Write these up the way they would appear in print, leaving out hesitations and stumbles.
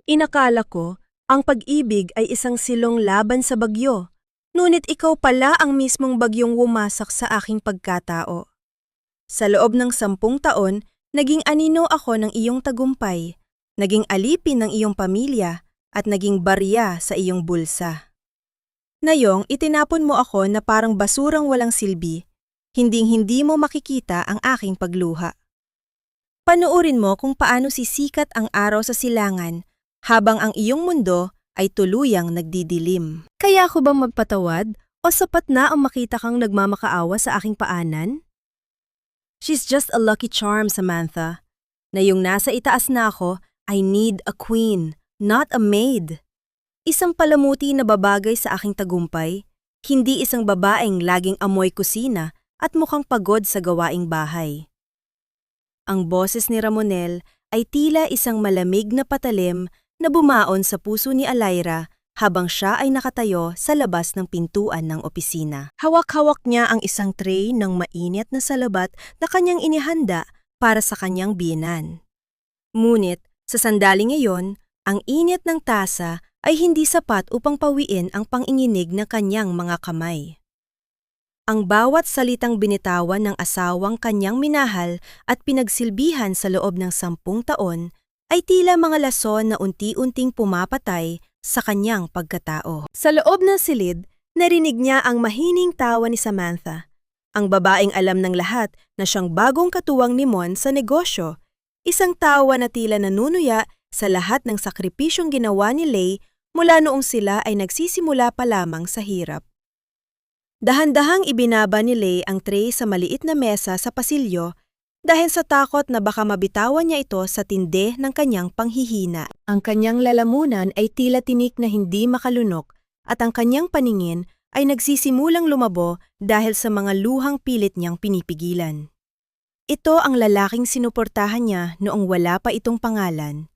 Inakala ko, ang pag-ibig ay isang silong laban sa bagyo. Ngunit ikaw pala ang mismong bagyong wumasak sa aking pagkatao. Sa loob ng 10 taon, naging anino ako ng iyong tagumpay, naging alipin ng iyong pamilya, at naging barya sa iyong bulsa. Ngayong itinapon mo ako na parang basurang walang silbi, hinding-hindi mo makikita ang aking pagluha. Panuurin mo kung paano sisikat ang araw sa silangan habang ang iyong mundo ay tuluyang nagdidilim. Kaya ako bang magpatawad o sapat na ang makita kang nagmamakaawa sa aking paanan? She's just a lucky charm, Samantha. Na yung nasa itaas na ako, I need a queen, not a maid. Isang palamuti na babagay sa aking tagumpay, hindi isang babaeng laging amoy kusina at mukhang pagod sa gawaing bahay. Ang boses ni Ramonel ay tila isang malamig na patalim na bumaon sa puso ni Alayra habang siya ay nakatayo sa labas ng pintuan ng opisina. Hawak-hawak niya ang isang tray ng mainit na salabat na kanyang inihanda para sa kanyang biyenan. Ngunit, sa sandaling iyon, ang init ng tasa ay hindi sapat upang pawiin ang panginginig ng kanyang mga kamay. Ang bawat salitang binitawan ng asawang kanyang minahal at pinagsilbihan sa loob ng 10 taon ay tila mga lason na unti-unting pumapatay sa kanyang pagkatao. Sa loob ng silid, narinig niya ang mahining tawa ni Samantha, ang babaeng alam ng lahat na siyang bagong katuwang ni Mon sa negosyo, isang tawa na tila nanunuya sa lahat ng sakripisyong ginawa ni Lay mula noong sila ay nagsisimula pa lamang sa hirap. Dahan-dahang ibinaba ni Lay ang tray sa maliit na mesa sa pasilyo dahil sa takot na baka mabitawan niya ito sa tindi ng kanyang panghihina. Ang kanyang lalamunan ay tila tinik na hindi makalunok at ang kanyang paningin ay nagsisimulang lumabo dahil sa mga luhang pilit niyang pinipigilan. Ito ang lalaking sinuportahan niya noong wala pa itong pangalan.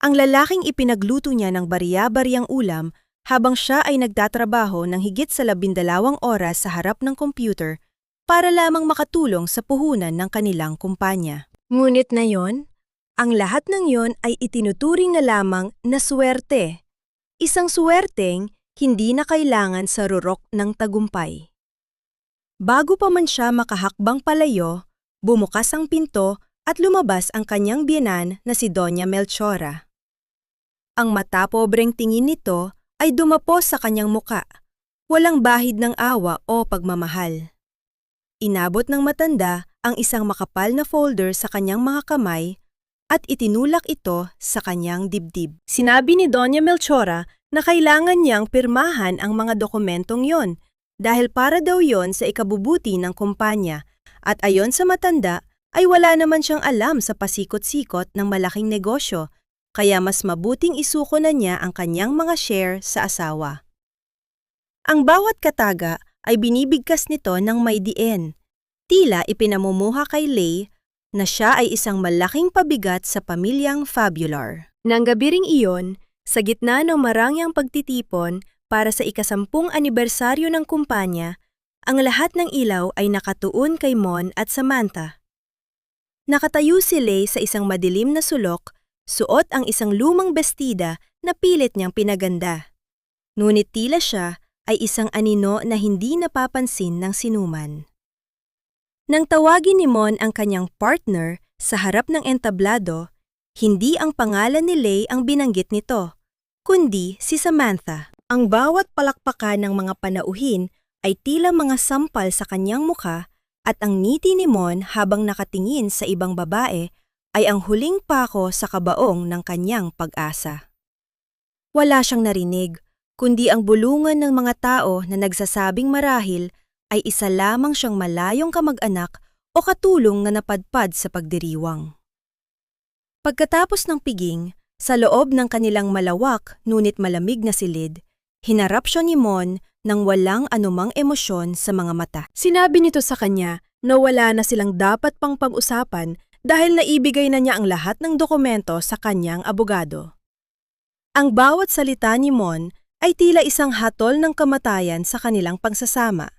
Ang lalaking ipinagluto niya ng barya-baryang ulam habang siya ay nagtatrabaho ng higit sa 12 oras sa harap ng computer para lamang makatulong sa puhunan ng kanilang kumpanya. Ngunit na yon, ang lahat ng yon ay itinuturing na lamang na swerte. Isang swerteng hindi na kailangan sa rurok ng tagumpay. Bago pa man siya makahakbang palayo, bumukas ang pinto at lumabas ang kanyang biyenan na si Doña Melchora. Ang matapobreng tingin nito ay dumapos sa kanyang muka, walang bahid ng awa o pagmamahal. Inabot ng matanda ang isang makapal na folder sa kanyang mga kamay at itinulak ito sa kanyang dibdib. Sinabi ni Doña Melchora na kailangan niyang pirmahan ang mga dokumentong yon dahil para daw yon sa ikabubuti ng kumpanya at ayon sa matanda ay wala naman siyang alam sa pasikot-sikot ng malaking negosyo kaya mas mabuting isuko na niya ang kanyang mga share sa asawa. Ang bawat kataga ay binibigkas nito ng may diin. Tila ipinamumuha kay Lay na siya ay isang malaking pabigat sa pamilyang Fabular. Nang gabi ring iyon, sa gitna ng marangyang pagtitipon para sa ika-10 anibersaryo ng kumpanya, ang lahat ng ilaw ay nakatuon kay Mon at Samantha. Nakatayo si Lay sa isang madilim na sulok, suot ang isang lumang bestida na pilit niyang pinaganda. Ngunit tila siya ay isang anino na hindi napapansin ng sinuman. Nang tawagin ni Mon ang kanyang partner sa harap ng entablado, hindi ang pangalan ni Lay ang binanggit nito, kundi si Samantha. Ang bawat palakpakan ng mga panauhin ay tila mga sampal sa kanyang muka at ang ngiti ni Mon habang nakatingin sa ibang babae ay ang huling pako sa kabaong ng kanyang pag-asa. Wala siyang narinig, kundi ang bulungan ng mga tao na nagsasabing marahil ay isa lamang siyang malayong kamag-anak o katulong na napadpad sa pagdiriwang. Pagkatapos ng piging, sa loob ng kanilang malawak ngunit malamig na silid, hinarap siya ni Mon nang walang anumang emosyon sa mga mata. Sinabi nito sa kanya na wala na silang dapat pang pag-usapan dahil naibigay na niya ang lahat ng dokumento sa kanyang abogado. Ang bawat salita ni Mon ay tila isang hatol ng kamatayan sa kanilang pagsasama.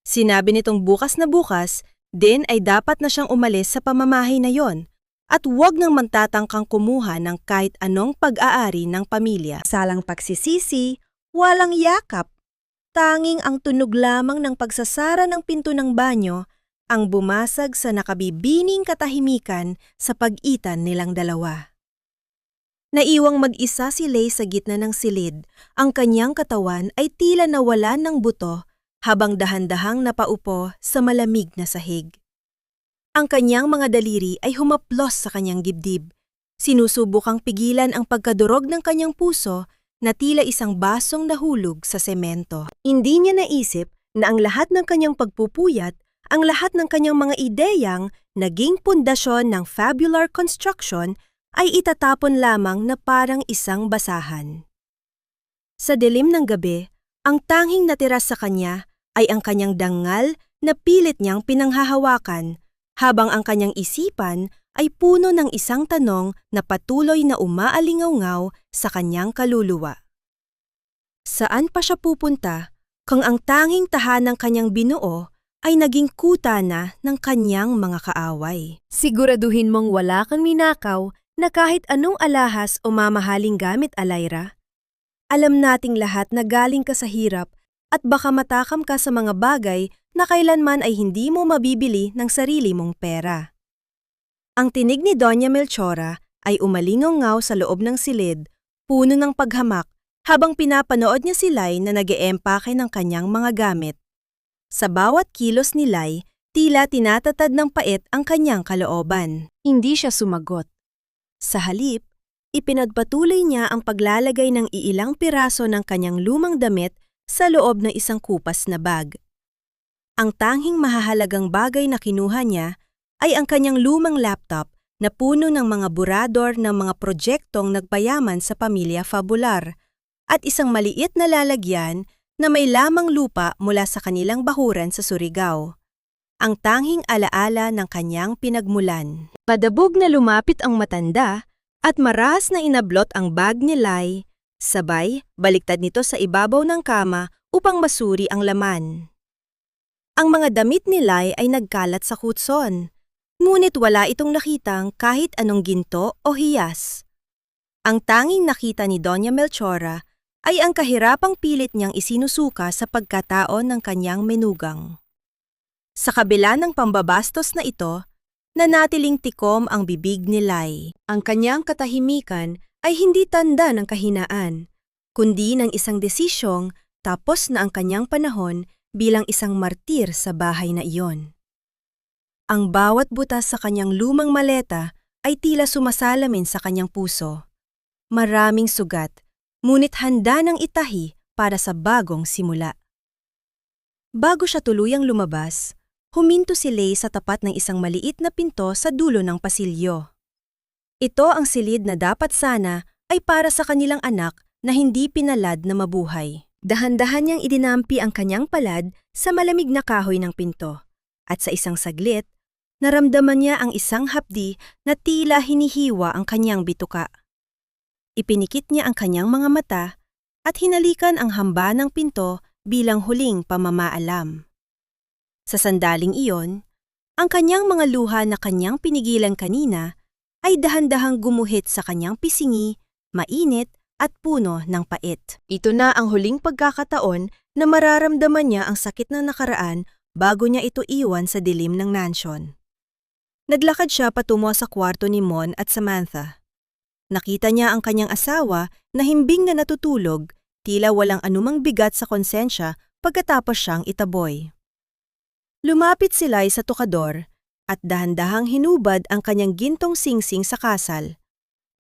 Sinabi nitong bukas na bukas, din ay dapat na siyang umalis sa pamamahay na yon at huwag nang magtatangkang kumuha ng kahit anong pag-aari ng pamilya. Salang pagsisisi, walang yakap. Tanging ang tunog lamang ng pagsasara ng pinto ng banyo ang bumasag sa nakabibining katahimikan sa pagitan nilang dalawa. Naiwang mag-isa si Lay sa gitna ng silid, ang kanyang katawan ay tila nawalan ng buto habang dahan-dahang napaupo sa malamig na sahig. Ang kanyang mga daliri ay humaplos sa kanyang dibdib. Sinusubukang pigilan ang pagkadurog ng kanyang puso na tila isang basong nahulog sa semento. Hindi niya naisip na ang lahat ng kanyang pagpupuyat, ang lahat ng kanyang mga ideyang naging pundasyon ng fabular construction ay itatapon lamang na parang isang basahan. Sa dilim ng gabi, ang tanging natira sa kanya ay ang kanyang dangal na pilit niyang pinanghahawakan, habang ang kanyang isipan ay puno ng isang tanong na patuloy na umaalingaw-ngaw sa kanyang kaluluwa. Saan pa siya pupunta kung ang tanging tahanang kanyang binuo ay naging kuta na ng kanyang mga kaaway? Siguraduhin mong wala kang ninakaw na kahit anong alahas o mamahaling gamit, Alayra. Alam nating lahat na galing ka sa hirap at baka matakam ka sa mga bagay na kailanman ay hindi mo mabibili ng sarili mong pera. Ang tinig ni Doña Melchora ay umalingaw-ngaw sa loob ng silid, puno ng paghamak, habang pinapanood niya si Lay na nag-eempake ng kanyang mga gamit. Sa bawat kilos ni Lay, tila tinatatad ng pait ang kanyang kalooban. Hindi siya sumagot. Sa halip, ipinagpatuloy niya ang paglalagay ng iilang piraso ng kanyang lumang damit sa loob ng isang kupas na bag. Ang tanging mahahalagang bagay na kinuha niya ay ang kanyang lumang laptop na puno ng mga burador ng mga proyektong nagpayaman sa pamilya Fabular at isang maliit na lalagyan na may lamang lupa mula sa kanilang bahuran sa Surigao. Ang tanging alaala ng kanyang pinagmulan. Padabog na lumapit ang matanda at maras na inablot ang bag ni Lay, sabay baliktad nito sa ibabaw ng kama upang masuri ang laman. Ang mga damit ni Lay ay nagkalat sa kutson. Ngunit wala itong nakitang kahit anong ginto o hiyas. Ang tanging nakita ni Doña Melchora ay ang kahirapang pilit niyang isinusuka sa pagkataon ng kanyang menugang. Sa kabila ng pambabastos na ito, nanatiling tikom ang bibig ni Lay. Ang kanyang katahimikan ay hindi tanda ng kahinaan, kundi ng isang desisyong tapos na ang kanyang panahon bilang isang martir sa bahay na iyon. Ang bawat butas sa kanyang lumang maleta ay tila sumasalamin sa kanyang puso. Maraming sugat, ngunit handa ng itahi para sa bagong simula. Bago siya tuluyang lumabas, huminto si Lay sa tapat ng isang maliit na pinto sa dulo ng pasilyo. Ito ang silid na dapat sana ay para sa kanilang anak na hindi pinalad na mabuhay. Dahan-dahan niyang idinampi ang kanyang palad sa malamig na kahoy ng pinto, at sa isang saglit, naramdaman niya ang isang hapdi na tila hinihiwa ang kanyang bituka. Ipinikit niya ang kanyang mga mata at hinalikan ang hamba ng pinto bilang huling pamamaalam. Sa sandaling iyon, ang kanyang mga luha na kanyang pinigilan kanina ay dahan-dahang gumuhit sa kanyang pisingi, mainit at puno ng pait. Ito na ang huling pagkakataon na mararamdaman niya ang sakit na nakaraan bago niya ito iwan sa dilim ng mansyon. Naglakad siya patungo sa kwarto ni Mon at Samantha. Nakita niya ang kanyang asawa na himbing na natutulog, tila walang anumang bigat sa konsensya pagkatapos siyang itaboy. Lumapit si Lay sa tukador at dahan-dahang hinubad ang kanyang gintong singsing sa kasal,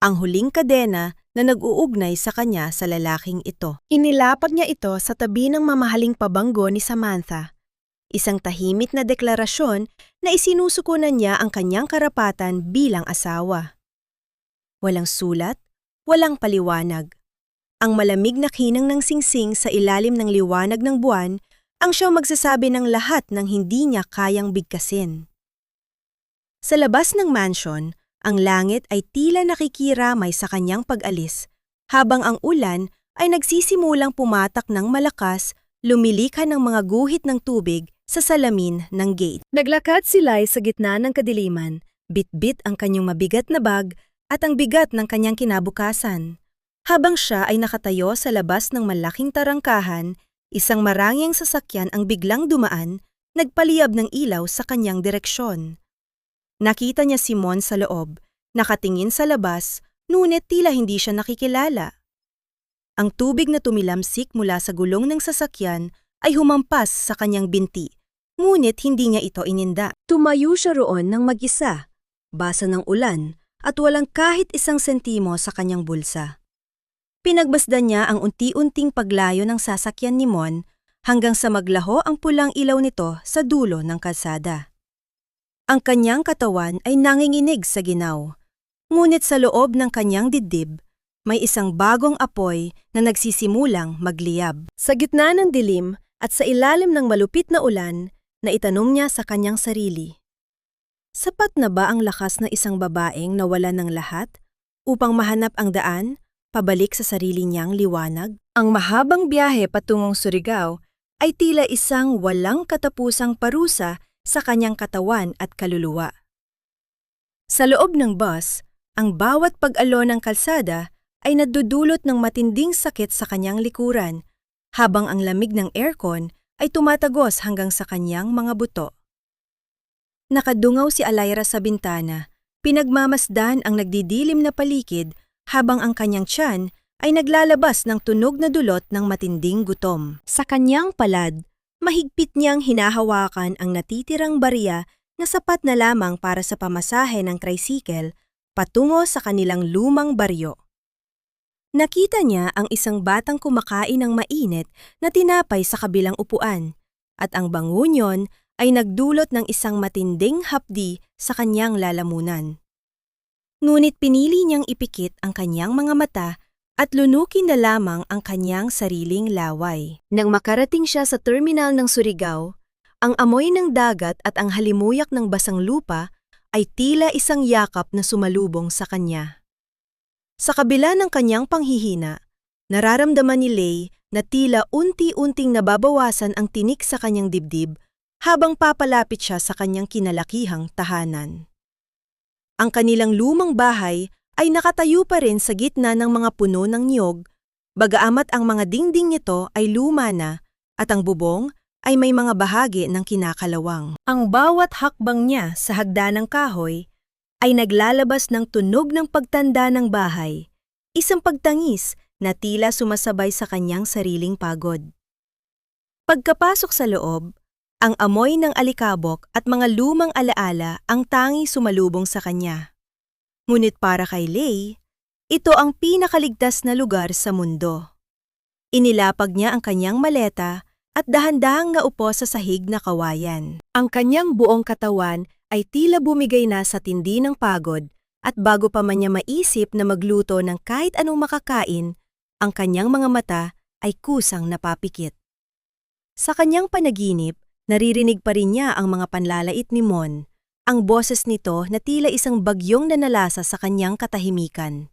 ang huling kadena na nag-uugnay sa kanya sa lalaking ito. Inilapag niya ito sa tabi ng mamahaling pabanggo ni Samantha, isang tahimik na deklarasyon na isinusukunan niya ang kanyang karapatan bilang asawa. Walang sulat, walang paliwanag. Ang malamig na kinang ng singsing sa ilalim ng liwanag ng buwan ang siyang magsasabi ng lahat ng hindi niya kayang bigkasin. Sa labas ng mansyon, ang langit ay tila nakikiramay sa kanyang pag-alis, habang ang ulan ay nagsisimulang pumatak ng malakas, lumilikha ng mga guhit ng tubig sa salamin ng gate. Naglakad si Lay sa gitna ng kadiliman, Bit-bit ang kanyang mabigat na bag at ang bigat ng kanyang kinabukasan. Habang siya ay nakatayo sa labas ng malaking tarangkahan, isang marangyang sasakyan ang biglang dumaan, nagpaliyab ng ilaw sa kanyang direksyon. Nakita niya si Mon sa loob, nakatingin sa labas, ngunit tila hindi siya nakikilala. Ang tubig na tumilamsik mula sa gulong ng sasakyan ay humampas sa kanyang binti, ngunit hindi niya ito ininda. Tumayo siya roon ng mag-isa, basa ng ulan, at walang kahit isang sentimo sa kanyang bulsa. Pinagbasdan niya ang unti-unting paglayo ng sasakyan ni Mon hanggang sa maglaho ang pulang ilaw nito sa dulo ng kalsada. Ang kanyang katawan ay nanginginig sa ginaw, ngunit sa loob ng kanyang dibdib, may isang bagong apoy na nagsisimulang magliyab. Sa gitna ng dilim at sa ilalim ng malupit na ulan, naitanong niya sa kanyang sarili, sapat na ba ang lakas ng isang babaeng nawalan ng lahat upang mahanap ang daan pabalik sa sarili niyang liwanag? Ang mahabang biyahe patungong Surigao ay tila isang walang katapusang parusa sa kanyang katawan at kaluluwa. Sa loob ng bus, ang bawat pag-alo ng kalsada ay nadudulot ng matinding sakit sa kanyang likuran, habang ang lamig ng aircon ay tumatagos hanggang sa kanyang mga buto. Nakadungaw si Alayra sa bintana, pinagmamasdan ang nagdidilim na paligid habang ang kanyang tiyan ay naglalabas ng tunog na dulot ng matinding gutom. Sa kanyang palad, mahigpit niyang hinahawakan ang natitirang barya na sapat na lamang para sa pamasahe ng tricycle patungo sa kanilang lumang baryo. Nakita niya ang isang batang kumakain ng mainit na tinapay sa kabilang upuan, at ang bango niyon ay nagdulot ng isang matinding hapdi sa kanyang lalamunan. Ngunit pinili niyang ipikit ang kanyang mga mata at lunukin na lamang ang kanyang sariling laway. Nang makarating siya sa terminal ng Surigao, ang amoy ng dagat at ang halimuyak ng basang lupa ay tila isang yakap na sumalubong sa kanya. Sa kabila ng kanyang panghihina, nararamdaman ni Lay na tila unti-unting nababawasan ang tinik sa kanyang dibdib habang papalapit siya sa kanyang kinalakihang tahanan. Ang kanilang lumang bahay ay nakatayo pa rin sa gitna ng mga puno ng niyog, bagaamat ang mga dingding nito ay luma na at ang bubong ay may mga bahagi ng kinakalawang. Ang bawat hakbang niya sa hagdan ng kahoy ay naglalabas ng tunog ng pagtanda ng bahay, isang pagtangis na tila sumasabay sa kanyang sariling pagod. Pagkapasok sa loob, ang amoy ng alikabok at mga lumang alaala ang tanging sumalubong sa kanya. Ngunit para kay Lay, ito ang pinakaligtas na lugar sa mundo. Inilapag niya ang kanyang maleta at dahan-dahang naupo sa sahig na kawayan. Ang kanyang buong katawan ay tila bumigay na sa tindi ng pagod, at bago pa man niya maisip na magluto ng kahit anong makakain, ang kanyang mga mata ay kusang napapikit. Sa kanyang panaginip, naririnig pa rin niya ang mga panlalait ni Mon, ang boses nito na tila isang bagyong nanalasa sa kanyang katahimikan.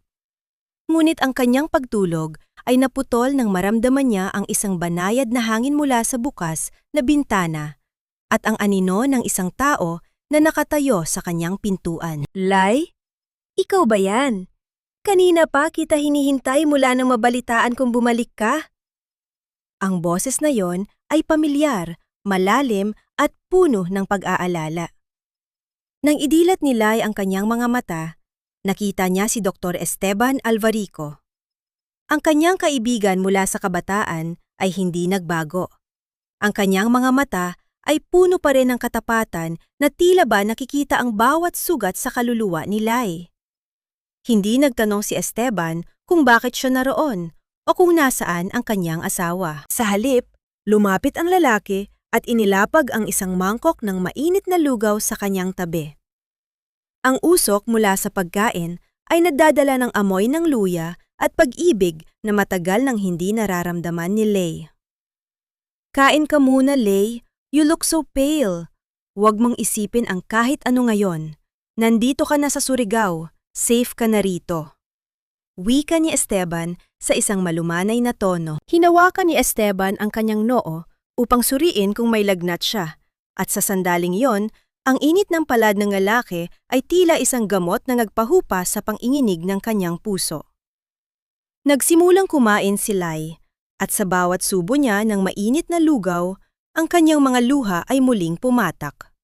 Ngunit ang kanyang pagtulog ay naputol nang maramdaman niya ang isang banayad na hangin mula sa bukas na bintana at ang anino ng isang tao na nakatayo sa kanyang pintuan. Lay? Ikaw ba yan? Kanina pa kita hinihintay mula nang mabalitaan kung bumalik ka. Ang boses na yon ay pamilyar, malalim at puno ng pag-aalala. Nang idilat ni Lay ang kanyang mga mata, nakita niya si Dr. Esteban Alvarico. Ang kanyang kaibigan mula sa kabataan ay hindi nagbago. Ang kanyang mga mata ay puno pa rin ng katapatan na tila ba nakikita ang bawat sugat sa kaluluwa ni Lay. Hindi nagtanong si Esteban kung bakit siya naroon o kung nasaan ang kanyang asawa. Sa halip, lumapit ang lalaki at inilapag ang isang mangkok ng mainit na lugaw sa kanyang tabi. Ang usok mula sa pagkain ay nagdadala ng amoy ng luya at pag-ibig na matagal nang hindi nararamdaman ni Lay. Kain ka muna, Lay. You look so pale. Huwag mong isipin ang kahit ano ngayon. Nandito ka na sa Surigao. Safe ka na rito. Wika ni Esteban sa isang malumanay na tono. Hinawakan ni Esteban ang kanyang noo upang suriin kung may lagnat siya, at sa sandaling yon Ang init ng palad ng lalaki ay tila isang gamot na nagpahupa sa panginginig ng kanyang puso. Nagsimulang kumain si Lai, at sa bawat subo niya ng mainit na lugaw, ang kanyang mga luha ay muling pumatak.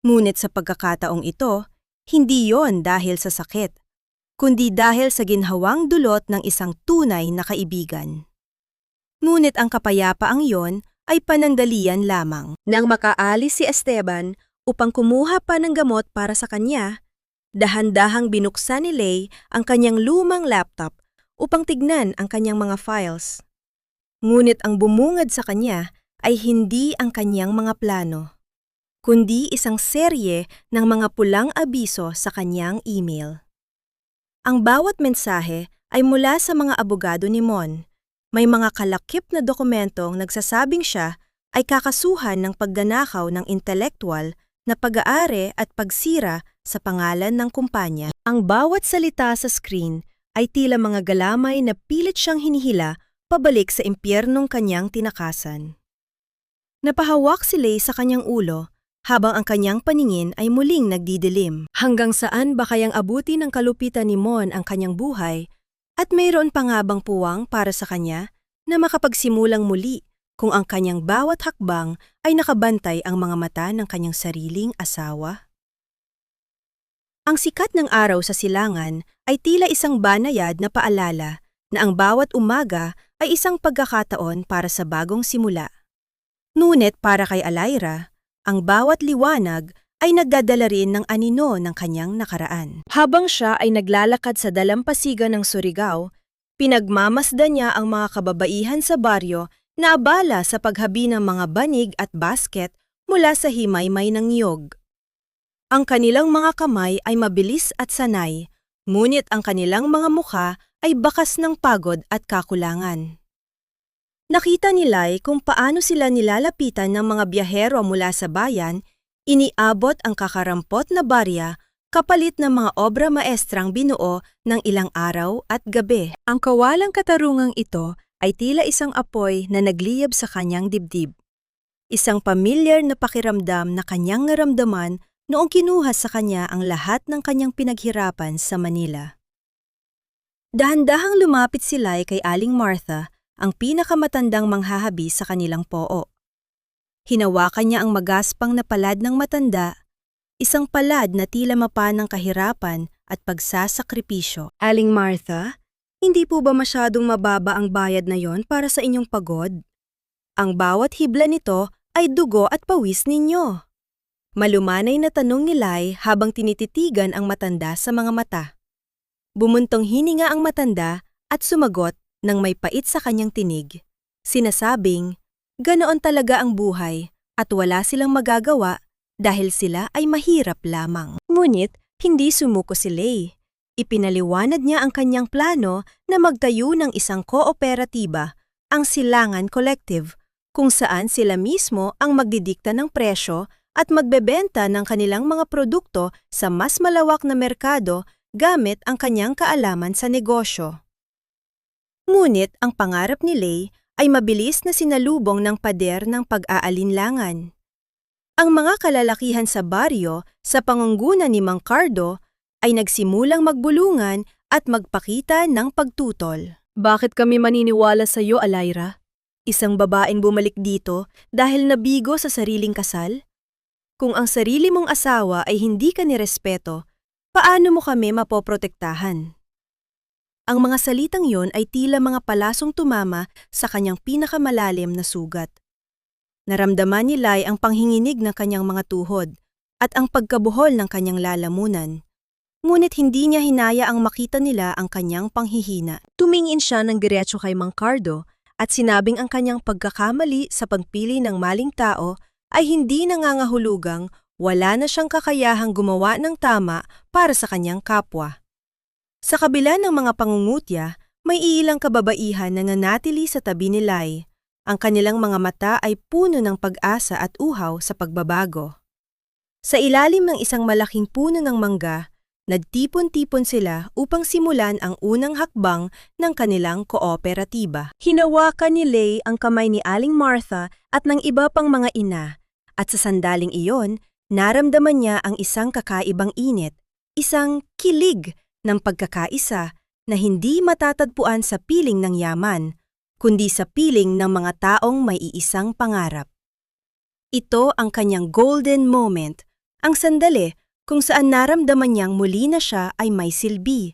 Ngunit sa pagkakataong ito, hindi yon dahil sa sakit, kundi dahil sa ginhawang dulot ng isang tunay na kaibigan. Ngunit ang kapayapaang yon ay panandalian lamang. Nang makaalis si Esteban upang kumuha pa ng gamot para sa kanya, dahan-dahang binuksan ni Lei ang kanyang lumang laptop upang tignan ang kanyang mga files. Ngunit ang bumungad sa kanya ay hindi ang kanyang mga plano, kundi isang serye ng mga pulang abiso sa kanyang email. Ang bawat mensahe ay mula sa mga abogado ni Mon. May mga kalakip na dokumentong nagsasabing siya ay kakasuhan ng pagganakaw ng intelektual na pag-aari at pagsira sa pangalan ng kumpanya. Ang bawat salita sa screen ay tila mga galamay na pilit siyang hinihila pabalik sa impyernong kanyang tinakasan. Napahawak si Lei sa kanyang ulo habang ang kanyang paningin ay muling nagdidilim. Hanggang saan ba kayang abuti ng kalupitan ni Mon ang kanyang buhay at mayroon pa nga bang puwang para sa kanya na makapagsimulang muli kung ang kanyang bawat hakbang ay nakabantay ang mga mata ng kanyang sariling asawa? Ang sikat ng araw sa silangan ay tila isang banayad na paalala na ang bawat umaga ay isang pagkakataon para sa bagong simula. Ngunit para kay Alaira, ang bawat liwanag ay nagdadala rin ng anino ng kanyang nakaraan. Habang siya ay naglalakad sa dalampasigan ng Surigao, pinagmamasdan niya ang mga kababaihan sa baryo na abala sa paghabi ng mga banig at basket mula sa himaymay ng niyog. Ang kanilang mga kamay ay mabilis at sanay, ngunit ang kanilang mga mukha ay bakas ng pagod at kakulangan. Nakita ni Lai kung paano sila nilalapitan ng mga biyahero mula sa bayan, iniabot ang kakarampot na barya kapalit ng mga obra maestrang binuo ng ilang araw at gabi. Ang kawalang katarungang ito ay tila isang apoy na nagliyab sa kanyang dibdib. Isang pamilyar na pakiramdam na kanyang naramdaman noong kinuha sa kanya ang lahat ng kanyang pinaghirapan sa Manila. Dahan-dahang lumapit si Lai kay Aling Martha, ang pinakamatandang manghahabi sa kanilang poo. Hinawakan niya ang magaspang na palad ng matanda, isang palad na tila mapa ng kahirapan at pagsasakripisyo. Aling Martha, hindi po ba masyadong mababa ang bayad na yon para sa inyong pagod? Ang bawat hibla nito ay dugo at pawis ninyo. Malumanay na tanong ni Lai habang tinititigan ang matanda sa mga mata. Bumuntong hininga ang matanda at sumagot nang may pait sa kanyang tinig. Sinasabing, ganoon talaga ang buhay at wala silang magagawa dahil sila ay mahirap lamang. Ngunit hindi sumuko si Lei. Ipinaliwanag niya ang kanyang plano na magtayo ng isang kooperatiba, ang Silangan Collective, kung saan sila mismo ang magdidikta ng presyo at magbebenta ng kanilang mga produkto sa mas malawak na merkado gamit ang kanyang kaalaman sa negosyo. Ngunit ang pangarap ni Lei ay mabilis na sinalubong ng pader ng pag-aalinlangan. Ang mga kalalakihan sa baryo sa pangunguna ni Mang Cardo ay nagsimulang magbulungan at magpakita ng pagtutol. Bakit kami maniniwala sa iyo, Alaira? Isang babaeng bumalik dito dahil nabigo sa sariling kasal? Kung ang sarili mong asawa ay hindi ka nirespeto, paano mo kami mapoprotektahan? Ang mga salitang yon ay tila mga palasong tumama sa kanyang pinakamalalim na sugat. Naramdaman ni Lai ang panghinginig ng kanyang mga tuhod at ang pagkabuhol ng kanyang lalamunan. Ngunit hindi niya hinaya ang makita nila ang kanyang panghihina. Tumingin siya ng diretso kay Mang Cardo at sinabing ang kanyang pagkakamali sa pagpili ng maling tao ay hindi nangangahulugang wala na siyang kakayahang gumawa ng tama para sa kanyang kapwa. Sa kabila ng mga pangungutya, may ilang kababaihan na nanatili sa tabi ni Lai. Ang kanilang mga mata ay puno ng pag-asa at uhaw sa pagbabago. Sa ilalim ng isang malaking puno ng mangga, nagtipon-tipon sila upang simulan ang unang hakbang ng kanilang kooperatiba. Hinawakan ni Lei ang kamay ni Aling Martha at ng iba pang mga ina, at sa sandaling iyon, Naramdaman niya ang isang kakaibang init, isang kilig ng pagkakaisa na hindi matatagpuan sa piling ng yaman, kundi sa piling ng mga taong may iisang pangarap. Ito ang kanyang golden moment, ang sandali kung saan naramdaman niyang muli na siya ay may silbi,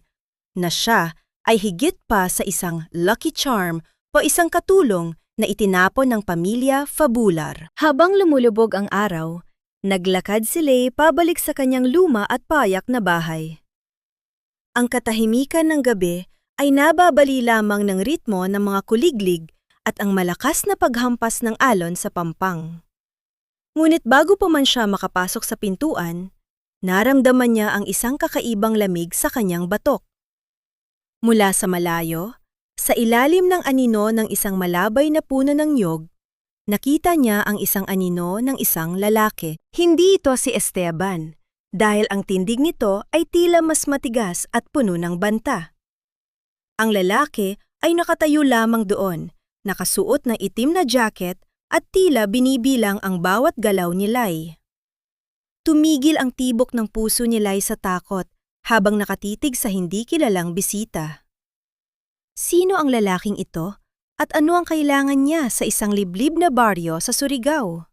na siya ay higit pa sa isang lucky charm o isang katulong na itinapon ng pamilya Fabular. Habang lumulubog ang araw, naglakad si Lei pabalik sa kanyang luma at payak na bahay. Ang katahimikan ng gabi ay nababali lamang ng ritmo ng mga kuliglig at ang malakas na paghampas ng alon sa pampang. Ngunit bago pa man siya makapasok sa pintuan, naramdaman niya ang isang kakaibang lamig sa kanyang batok. Mula sa malayo, sa ilalim ng anino ng isang malabay na puno ng nyog, nakita niya ang isang anino ng isang lalaki. Hindi ito si Esteban, dahil ang tindig nito ay tila mas matigas at puno ng banta. Ang lalaki ay nakatayo lamang doon, nakasuot ng itim na jacket at tila binibilang ang bawat galaw ni Lai. Tumigil ang tibok ng puso ni Lai sa takot habang nakatitig sa hindi kilalang bisita. Sino ang lalaking ito at ano ang kailangan niya sa isang liblib na baryo sa Surigao?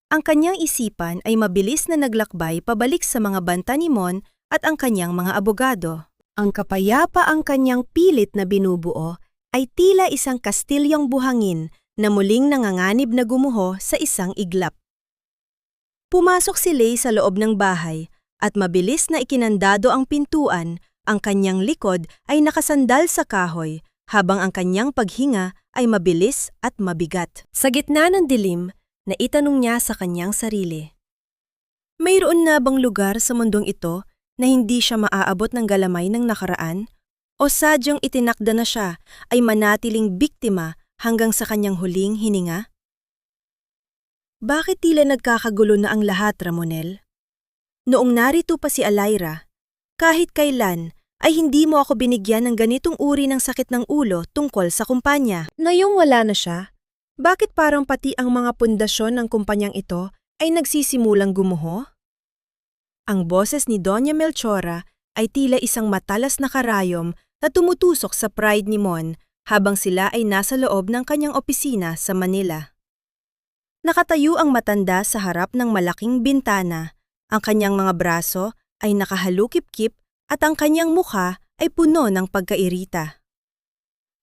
Ang kanyang isipan ay mabilis na naglakbay pabalik sa mga banta ni Mon at ang kanyang mga abogado. Ang kapayapa ang kanyang pilit na binubuo ay tila isang kastilyong buhangin na muling nanganganib na gumuho sa isang iglap. Pumasok si Lei sa loob ng bahay at mabilis na ikinandado ang pintuan. Ang kanyang likod ay nakasandal sa kahoy habang ang kanyang paghinga ay mabilis at mabigat. Sa gitna ng dilim, naitanong niya sa kanyang sarili. Mayroon na bang lugar sa mundong ito na hindi siya maaabot ng galamay ng nakaraan? O sadyang itinakda na siya ay manatiling biktima hanggang sa kanyang huling hininga? Bakit tila nagkakagulo na ang lahat, Ramonel? Noong narito pa si Alaira, kahit kailan ay hindi mo ako binigyan ng ganitong uri ng sakit ng ulo tungkol sa kumpanya. Ngayong wala na siya, bakit parang pati ang mga pundasyon ng kumpanyang ito ay nagsisimulang gumuho? Ang boses ni Doña Melchora ay tila isang matalas na karayom na tumutusok sa pride ni Mon habang sila ay nasa loob ng kanyang opisina sa Manila. Nakatayo ang matanda sa harap ng malaking bintana, ang kanyang mga braso ay nakahalukip-kip at ang kanyang mukha ay puno ng pagkairita.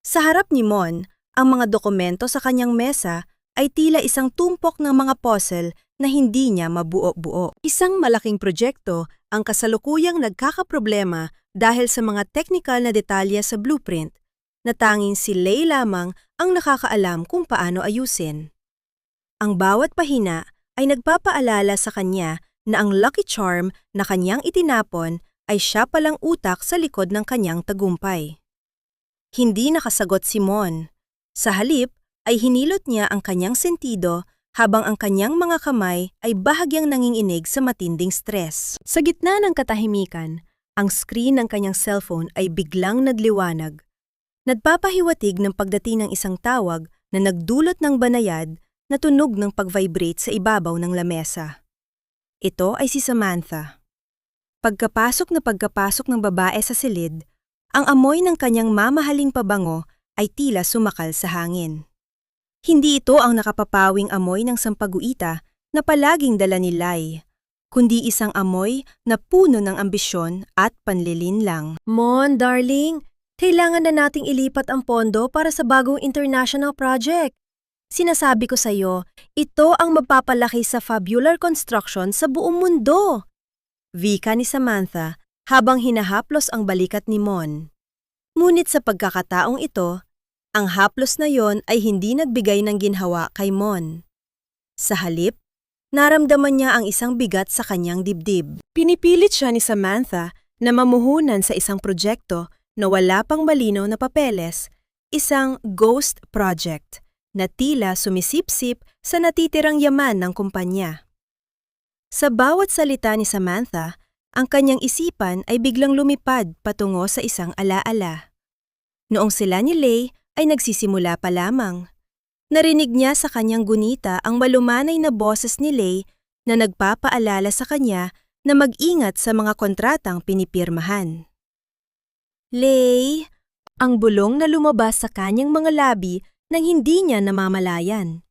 Sa harap ni Mon, ang mga dokumento sa kanyang mesa ay tila isang tumpok ng mga puzzle na hindi niya mabuo-buo. Isang malaking proyekto ang kasalukuyang nagkakaproblema dahil sa mga teknikal na detalye sa blueprint, na tanging si Lei lamang ang nakakaalam kung paano ayusin. Ang bawat pahina ay nagpapaalala sa kanya na ang lucky charm na kanyang itinapon ay siya palang utak sa likod ng kanyang tagumpay. Hindi nakasagot si Mon. Sa halip ay hinilot niya ang kanyang sentido habang ang kanyang mga kamay ay bahagyang nanginginig sa matinding stress. Sa gitna ng katahimikan, ang screen ng kanyang cellphone ay biglang nagliwanag. Nagpapahiwatig ng pagdating ng isang tawag na nagdulot ng banayad na tunog ng pag-vibrate sa ibabaw ng lamesa. Ito ay si Samantha. Pagkapasok ng babae sa silid, ang amoy ng kanyang mamahaling pabango ay tila sumakal sa hangin. Hindi ito ang nakapapawing amoy ng sampaguita na palaging dala ni Lai, kundi isang amoy na puno ng ambisyon at panlilinlang. Mon, darling, kailangan na nating ilipat ang pondo para sa bagong international project. Sinasabi ko sa iyo, ito ang magpapalaki sa Fabular Construction sa buong mundo. Vika ni Samantha habang hinahaplos ang balikat ni Mon. Ngunit sa pagkakataong ito, ang haplos na yon ay hindi nagbigay ng ginhawa kay Mon. Sa halip, naramdaman niya ang isang bigat sa kanyang dibdib. Pinipilit siya ni Samantha na mamuhunan sa isang proyekto na wala pang malinaw na papeles, isang ghost project na tila sumisipsip sa natitirang yaman ng kumpanya. Sa bawat salita ni Samantha, ang kanyang isipan ay biglang lumipad patungo sa isang alaala. Noong sila ni Lei ay nagsisimula pa lamang. Narinig niya sa kanyang gunita ang malumanay na boses ni Lei na nagpapaalala sa kanya na mag-ingat sa mga kontratang pinipirmahan. Lay, ang bulong na lumabas sa kanyang mga labi nang hindi niya namamalayan.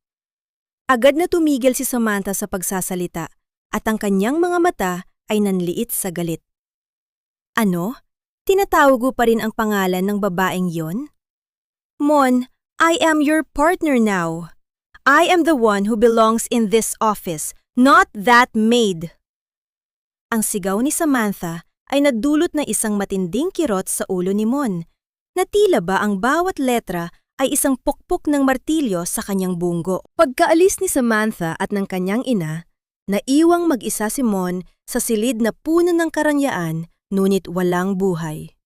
Agad na tumigil si Samantha sa pagsasalita at ang kanyang mga mata ay nanliit sa galit. Ano? Tinatawag mo pa rin ang pangalan ng babaeng yon? Mon, I am your partner now. I am the one who belongs in this office, not that maid. Ang sigaw ni Samantha ay nadulot na isang matinding kirot sa ulo ni Mon, na tila ba ang bawat letra ay isang pukpok ng martilyo sa kanyang bunggo. Pagkaalis ni Samantha at ng kanyang ina, naiwang mag-isa si Mon sa silid na puno ng karangyaan ngunit walang buhay.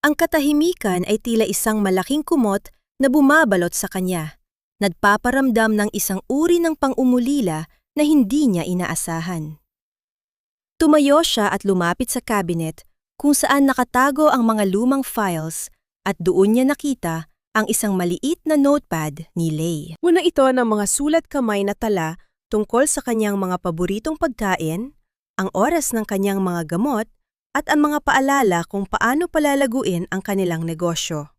Ang katahimikan ay tila isang malaking kumot na bumabalot sa kanya, nagpaparamdam ng isang uri ng pang-umulila na hindi niya inaasahan. Tumayo siya at lumapit sa cabinet kung saan nakatago ang mga lumang files at doon niya nakita ang isang maliit na notepad ni Lay. Una ito ng mga sulat kamay na tala tungkol sa kanyang mga paboritong pagkain, ang oras ng kanyang mga gamot, at ang mga paalala kung paano palalaguin ang kanilang negosyo.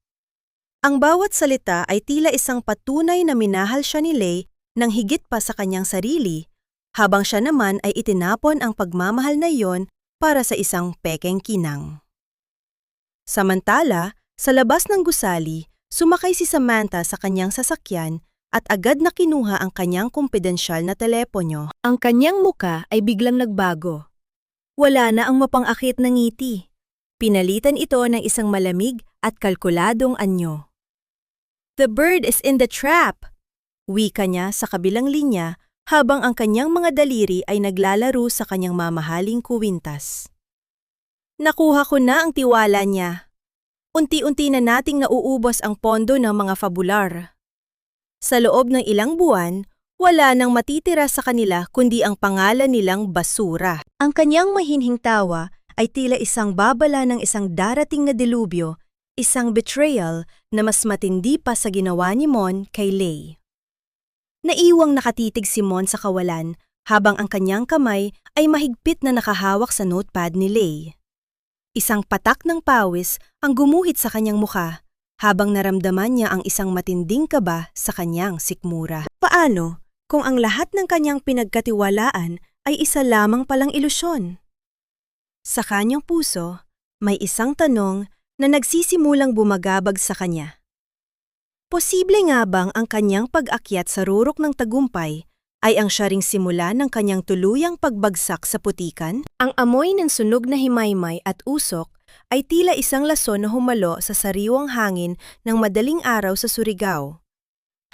Ang bawat salita ay tila isang patunay na minahal siya ni Lay nang higit pa sa kanyang sarili, habang siya naman ay itinapon ang pagmamahal na iyon para sa isang pekeng kinang. Samantala, sa labas ng gusali, sumakay si Samantha sa kanyang sasakyan at agad na kinuha ang kanyang kumpidensyal na telepono. Ang kanyang muka ay biglang nagbago. Wala na ang mapang-akit na ngiti. Pinalitan ito ng isang malamig at kalkuladong anyo. "The bird is in the trap!" Wika niya sa kabilang linya habang ang kanyang mga daliri ay naglalaro sa kanyang mamahaling kuwintas. Nakuha ko na ang tiwala niya. Unti-unti na nating nauubos ang pondo ng mga fabular. Sa loob ng ilang buwan, wala nang matitira sa kanila kundi ang pangalan nilang basura. Ang kanyang mahinhing tawa ay tila isang babala ng isang darating na delubyo, isang betrayal na mas matindi pa sa ginawa ni Mon kay Lay. Naiwang nakatitig si Mon sa kawalan habang ang kanyang kamay ay mahigpit na nakahawak sa notepad ni Lay. Isang patak ng pawis ang gumuhit sa kanyang mukha habang naramdaman niya ang isang matinding kaba sa kanyang sikmura. Paano kung ang lahat ng kanyang pinagkatiwalaan ay isa lamang palang ilusyon? Sa kanyang puso, may isang tanong na nagsisimulang bumagabag sa kanya. Posible nga bang ang kanyang pag-akyat sa rurok ng tagumpay ay ang siya ring simula ng kanyang tuluyang pagbagsak sa putikan? Ang amoy ng sunog na himaymay at usok ay tila isang lason na humalo sa sariwang hangin ng madaling araw sa Surigao.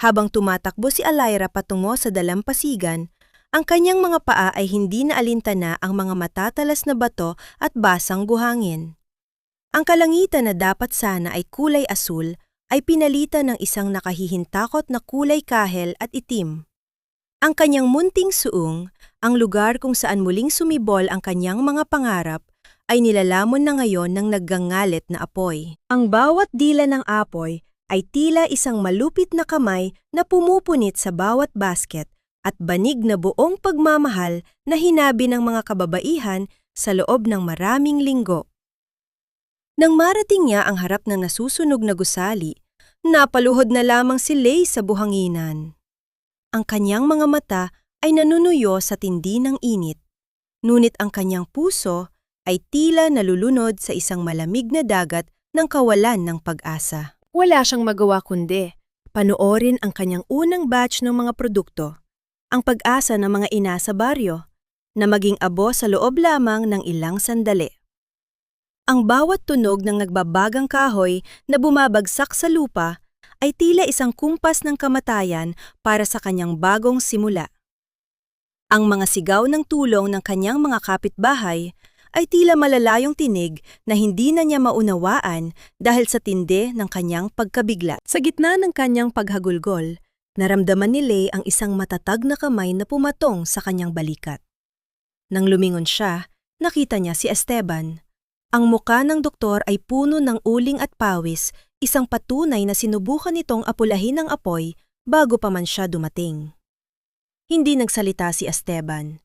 Habang tumatakbo si Alayra patungo sa dalampasigan, ang kanyang mga paa ay hindi na alintana ang mga matatalas na bato at basang buhangin. Ang kalangitan na dapat sana ay kulay asul ay pinalitan ng isang nakahihintakot na kulay kahel at itim. Ang kanyang munting suong, ang lugar kung saan muling sumibol ang kanyang mga pangarap, ay nilalamon na ngayon ng naggangalit na apoy. Ang bawat dila ng apoy ay tila isang malupit na kamay na pumupunit sa bawat basket at banig na buong pagmamahal na hinabi ng mga kababaihan sa loob ng maraming linggo. Nang marating niya ang harap ng nasusunog na gusali, napaluhod na lamang si Lay sa buhanginan. Ang kanyang mga mata ay nanunuyo sa tindi ng init, ngunit ang kanyang puso ay tila nalulunod sa isang malamig na dagat ng kawalan ng pag-asa. Wala siyang magawa kundi panoorin ang kanyang unang batch ng mga produkto, ang pag-asa ng mga ina sa baryo, na maging abo sa loob lamang ng ilang sandali. Ang bawat tunog ng nagbabagang kahoy na bumabagsak sa lupa ay tila isang kumpas ng kamatayan para sa kanyang bagong simula. Ang mga sigaw ng tulong ng kanyang mga kapitbahay ay tila malalayong tinig na hindi na niya maunawaan dahil sa tindi ng kanyang pagkabigla. Sa gitna ng kanyang paghagulgol, naramdaman ni Lay ang isang matatag na kamay na pumatong sa kanyang balikat. Nang lumingon siya, nakita niya si Esteban. Ang muka ng doktor ay puno ng uling at pawis, isang patunay na sinubukan nitong apulahin ng apoy bago pa man siya dumating. hindi nagsalita si Esteban.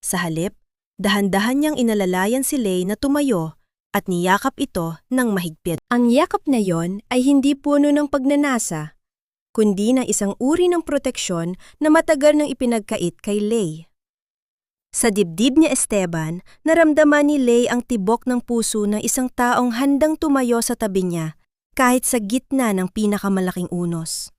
Sa halip, dahan-dahan niyang inalalayan si Lay na tumayo at niyakap ito ng mahigpit. Ang yakap na yon ay hindi puno ng pagnanasa, kundi ng isang uri ng proteksyon na matagal nang ipinagkait kay Lay. Sa dibdib ni Esteban, naramdaman ni Lay ang tibok ng puso ng isang taong handang tumayo sa tabi niya kahit sa gitna ng pinakamalaking unos.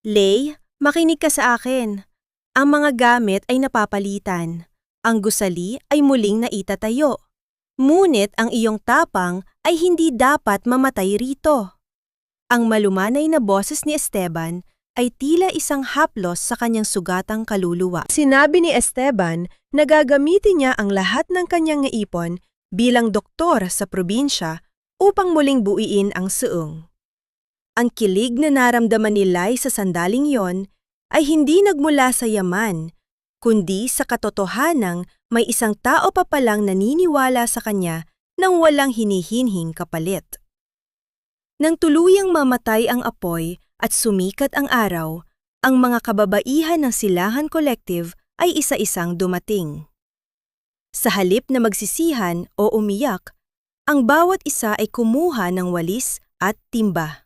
Lay, makinig ka sa akin. Ang mga gamit ay napapalitan. Ang gusali ay muling naitatayo. Ngunit ang iyong tapang ay hindi dapat mamatay rito. Ang malumanay na boses ni Esteban ay tila isang haplos sa kanyang sugatang kaluluwa. Sinabi ni Esteban na gagamitin niya ang lahat ng kanyang naipon bilang doktor sa probinsya upang muling buuin ang suong. Ang kilig na naramdaman ni Lay sa sandaling yon ay hindi nagmula sa yaman, kundi sa katotohanang may isang tao pa palang naniniwala sa kanya nang walang hinihinhing kapalit. Nang tuluyang mamatay ang apoy at sumikat ang araw, ang mga kababaihan ng Silangan Collective ay isa-isang dumating. Sa halip na magsisihan o umiyak, ang bawat isa ay kumuha ng walis at timba.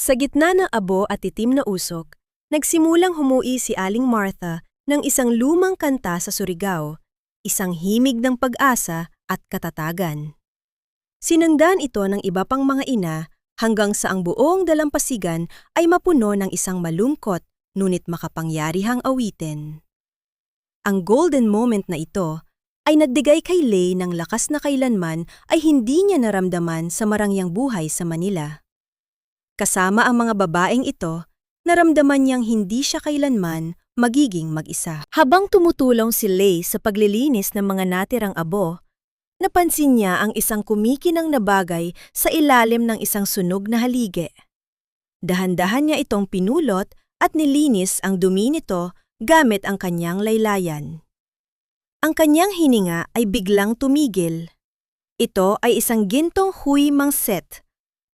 Sa gitna ng abo at itim na usok, nagsimulang humui si Aling Martha ng isang lumang kanta sa Surigao, isang himig ng pag-asa at katatagan. Sinundan ito ng iba pang mga ina hanggang sa ang buong dalampasigan ay mapuno ng isang malungkot ngunit makapangyarihang awitin. Ang golden moment na ito ay nagbigay kay Lay ng lakas na kailanman ay hindi niya naramdaman sa marangyang buhay sa Manila. Kasama ang mga babaeng ito, naramdaman niyang hindi siya kailanman magiging mag-isa. Habang tumutulong si Lay sa paglilinis ng mga natirang abo, napansin niya ang isang kumikinang na bagay sa ilalim ng isang sunog na haligi. Dahan-dahan niya itong pinulot at nilinis ang dumi nito gamit ang kanyang laylayan. Ang kanyang hininga ay biglang tumigil. Ito ay isang gintong huy mangset,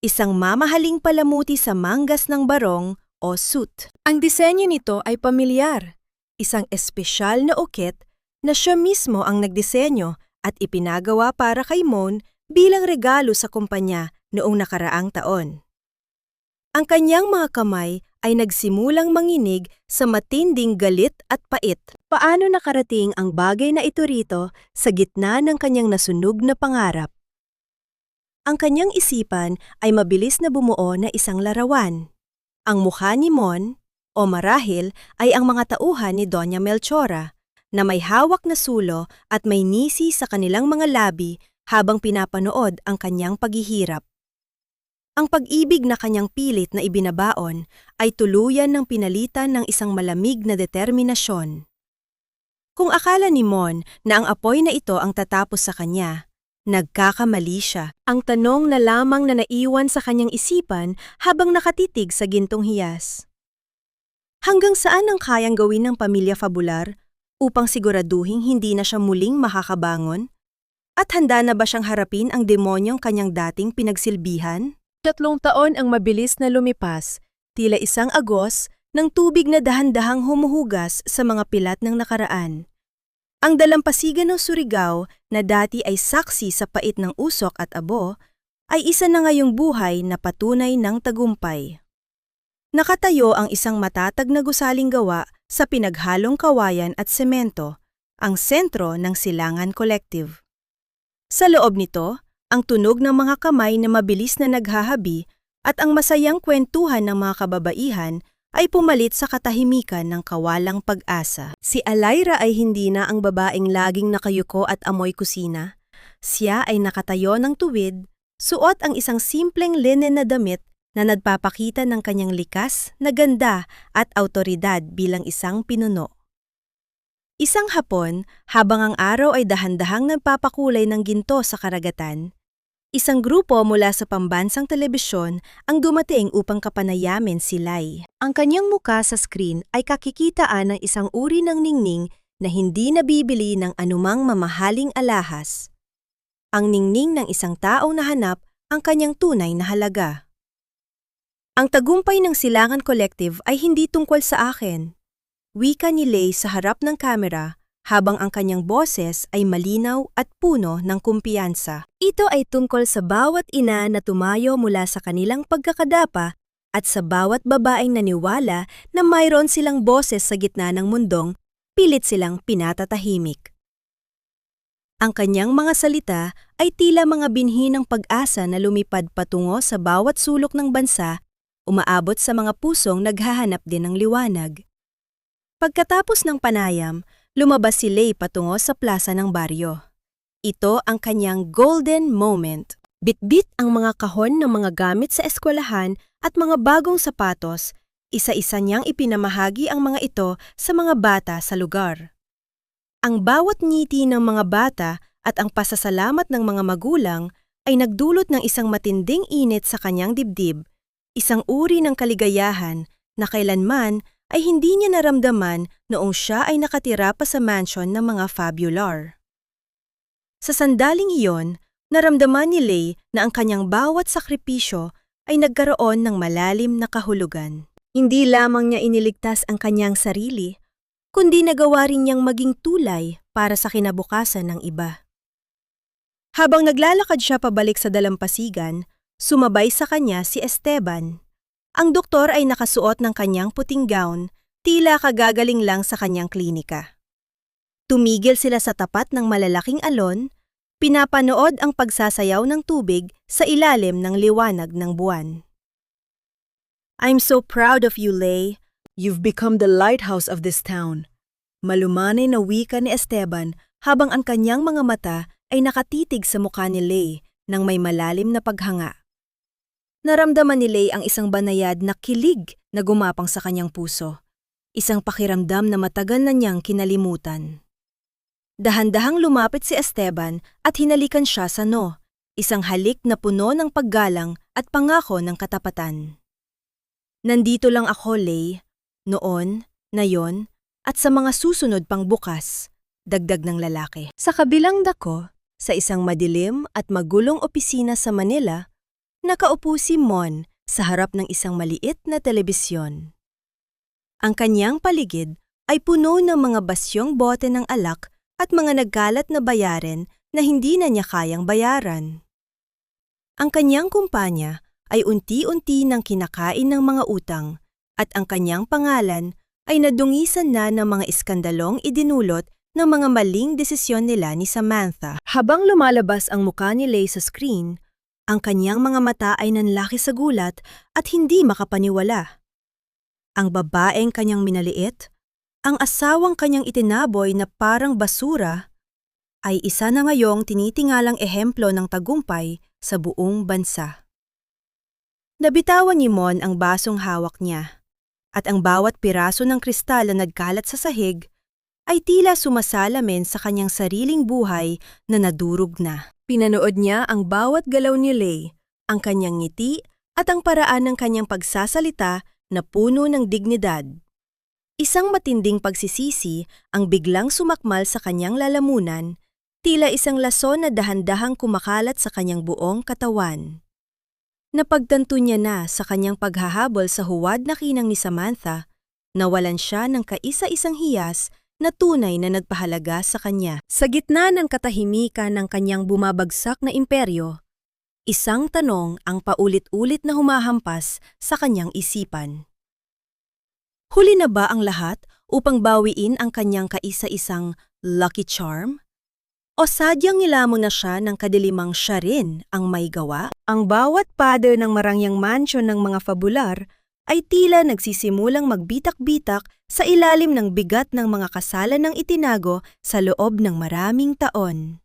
isang mamahaling palamuti sa manggas ng barong o sut. Ang disenyo nito ay pamilyar, isang espesyal na ukit na siya mismo ang nagdisenyo at ipinagawa para kay Mon bilang regalo sa kumpanya noong nakaraang taon. Ang kanyang mga kamay ay nagsimulang manginig sa matinding galit at pait. Paano nakarating ang bagay na ito rito sa gitna ng kanyang nasunog na pangarap? Ang kanyang isipan ay mabilis na bumuo na isang larawan. Ang mukha ni Mon, o marahil ay ang mga tauhan ni Doña Melchora, na may hawak na sulo at may nisi sa kanilang mga labi habang pinapanood ang kanyang paghihirap. Ang pag-ibig na kanyang pilit na ibinabaon ay tuluyan ng pinalitan ng isang malamig na determinasyon. Kung akala ni Mon na ang apoy na ito ang tatapos sa kanya, nagkakamali siya. Ang tanong na lamang na naiwan sa kanyang isipan habang nakatitig sa gintong hiyas. Hanggang saan ang kayang gawin ng pamilya Fabular upang siguraduhin hindi na siya muling makakabangon? At handa na ba siyang harapin ang demonyong kanyang dating pinagsilbihan? 3 taon ang mabilis na lumipas, tila isang agos ng tubig na dahan-dahang humuhugas sa mga pilat ng nakaraan. Ang dalampasigan ng Surigao na dati ay saksi sa pait ng usok at abo, ay isa na ngayong buhay na patunay ng tagumpay. Nakatayo ang isang matatag na gusaling gawa sa pinaghalong kawayan at semento, ang sentro ng Silangan Collective. Sa loob nito, ang tunog ng mga kamay na mabilis na naghahabi at ang masayang kwentuhan ng mga kababaihan ay pumalit sa katahimikan ng kawalang pag-asa. Si Alaira ay hindi na ang babaeng laging nakayuko at amoy kusina. Siya ay nakatayo ng tuwid, suot ang isang simpleng linen na damit na nagpapakita ng kanyang likas na ganda at awtoridad bilang isang pinuno. Isang hapon, habang ang araw ay dahan-dahang nagpapakulay ng ginto sa karagatan, isang grupo mula sa pambansang telebisyon ang dumating upang kapanayamin si Lay. Ang kanyang muka sa screen ay kakikitaan ng isang uri ng ningning na hindi nabibili ng anumang mamahaling alahas. Ang ningning ng isang taong nahanap ang kanyang tunay na halaga. Ang tagumpay ng Silangan Collective ay hindi tungkol sa akin. Wika ni Lay sa harap ng kamera habang ang kanyang boses ay malinaw at puno ng kumpiyansa. Ito ay tungkol sa bawat ina na tumayo mula sa kanilang pagkakadapa at sa bawat babaeng naniwala na mayroon silang boses sa gitna ng mundong pilit silang pinatatahimik. Ang kanyang mga salita ay tila mga binhi ng pag-asa na lumipad patungo sa bawat sulok ng bansa, umaabot sa mga pusong naghahanap din ng liwanag. Pagkatapos ng panayam, lumabas si Lay patungo sa plaza ng baryo. Ito ang kanyang golden moment. Bitbit ang mga kahon ng mga gamit sa eskwelahan at mga bagong sapatos, isa-isa niyang ipinamahagi ang mga ito sa mga bata sa lugar. Ang bawat ngiti ng mga bata at ang pasasalamat ng mga magulang ay nagdulot ng isang matinding init sa kanyang dibdib, isang uri ng kaligayahan na kailanman ay hindi niya naramdaman noong siya ay nakatira pa sa mansion ng mga Fabular. Sa sandaling iyon, naramdaman ni Lay na ang kanyang bawat sakripisyo ay nagkaroon ng malalim na kahulugan. Hindi lamang niya iniligtas ang kanyang sarili, kundi nagawa rin niyang maging tulay para sa kinabukasan ng iba. Habang naglalakad siya pabalik sa dalampasigan, sumabay sa kanya si Esteban. Ang doktor ay nakasuot ng kanyang puting gown, tila kagagaling lang sa kanyang klinika. Tumigil sila sa tapat ng malalaking alon, pinapanood ang pagsasayaw ng tubig sa ilalim ng liwanag ng buwan. I'm so proud of you, Lay. You've become the lighthouse of this town. Malumanay na wika ni Esteban habang ang kanyang mga mata ay nakatitig sa mukha ni Lay nang may malalim na paghanga. Naramdaman ni Lay ang isang banayad na kilig na gumapang sa kanyang puso. Isang pakiramdam na matagal na niyang kinalimutan. Dahan-dahang lumapit si Esteban at hinalikan siya sa noo, isang halik na puno ng paggalang at pangako ng katapatan. Nandito lang ako, Lay, noon, ngayon, at sa mga susunod pang bukas, dagdag ng lalaki. Sa kabilang dako, sa isang madilim at magulong opisina sa Manila, nakaupo si Mon sa harap ng isang maliit na telebisyon. Ang kanyang paligid ay puno ng mga basyong bote ng alak at mga nagkalat na bayarin na hindi na niya kayang bayaran. Ang kanyang kumpanya ay unti-unti nang kinakain ng mga utang at ang kanyang pangalan ay nadungisan na ng mga iskandalong idinulot ng mga maling desisyon nila ni Samantha. Habang lumalabas ang mukha ni Lay sa screen, ang kanyang mga mata ay nanlaki sa gulat at hindi makapaniwala. Ang babaeng kanyang minaliit, ang asawang kanyang itinaboy na parang basura, ay isa na ngayong tinitingalang ehemplo ng tagumpay sa buong bansa. Nabitawan ni Mon ang basong hawak niya, at ang bawat piraso ng kristal na nagkalat sa sahig ay tila sumasalamin sa kanyang sariling buhay na nadurog na. Pinanood niya ang bawat galaw ni Lay, ang kanyang ngiti at ang paraan ng kanyang pagsasalita na puno ng dignidad. Isang matinding pagsisisi ang biglang sumakmal sa kanyang lalamunan, tila isang lason na dahan-dahang kumakalat sa kanyang buong katawan. Napagtanto niya na sa kanyang paghahabol sa huwad na kinang ni Samantha, nawalan siya ng kaisa-isang hiyas na tunay na nagpahalaga sa kanya. Sa gitna ng katahimikan ng kanyang bumabagsak na imperyo, isang tanong ang paulit-ulit na humahampas sa kanyang isipan. Huli na ba ang lahat upang bawiin ang kanyang kaisa-isang lucky charm? O sadyang nilamon na siya ng kadilimang siya rin ang may gawa? Ang bawat pader ng marangyang mansyon ng mga Fabular ay tila nagsisimulang magbitak-bitak sa ilalim ng bigat ng mga kasalan ng itinago sa loob ng maraming taon.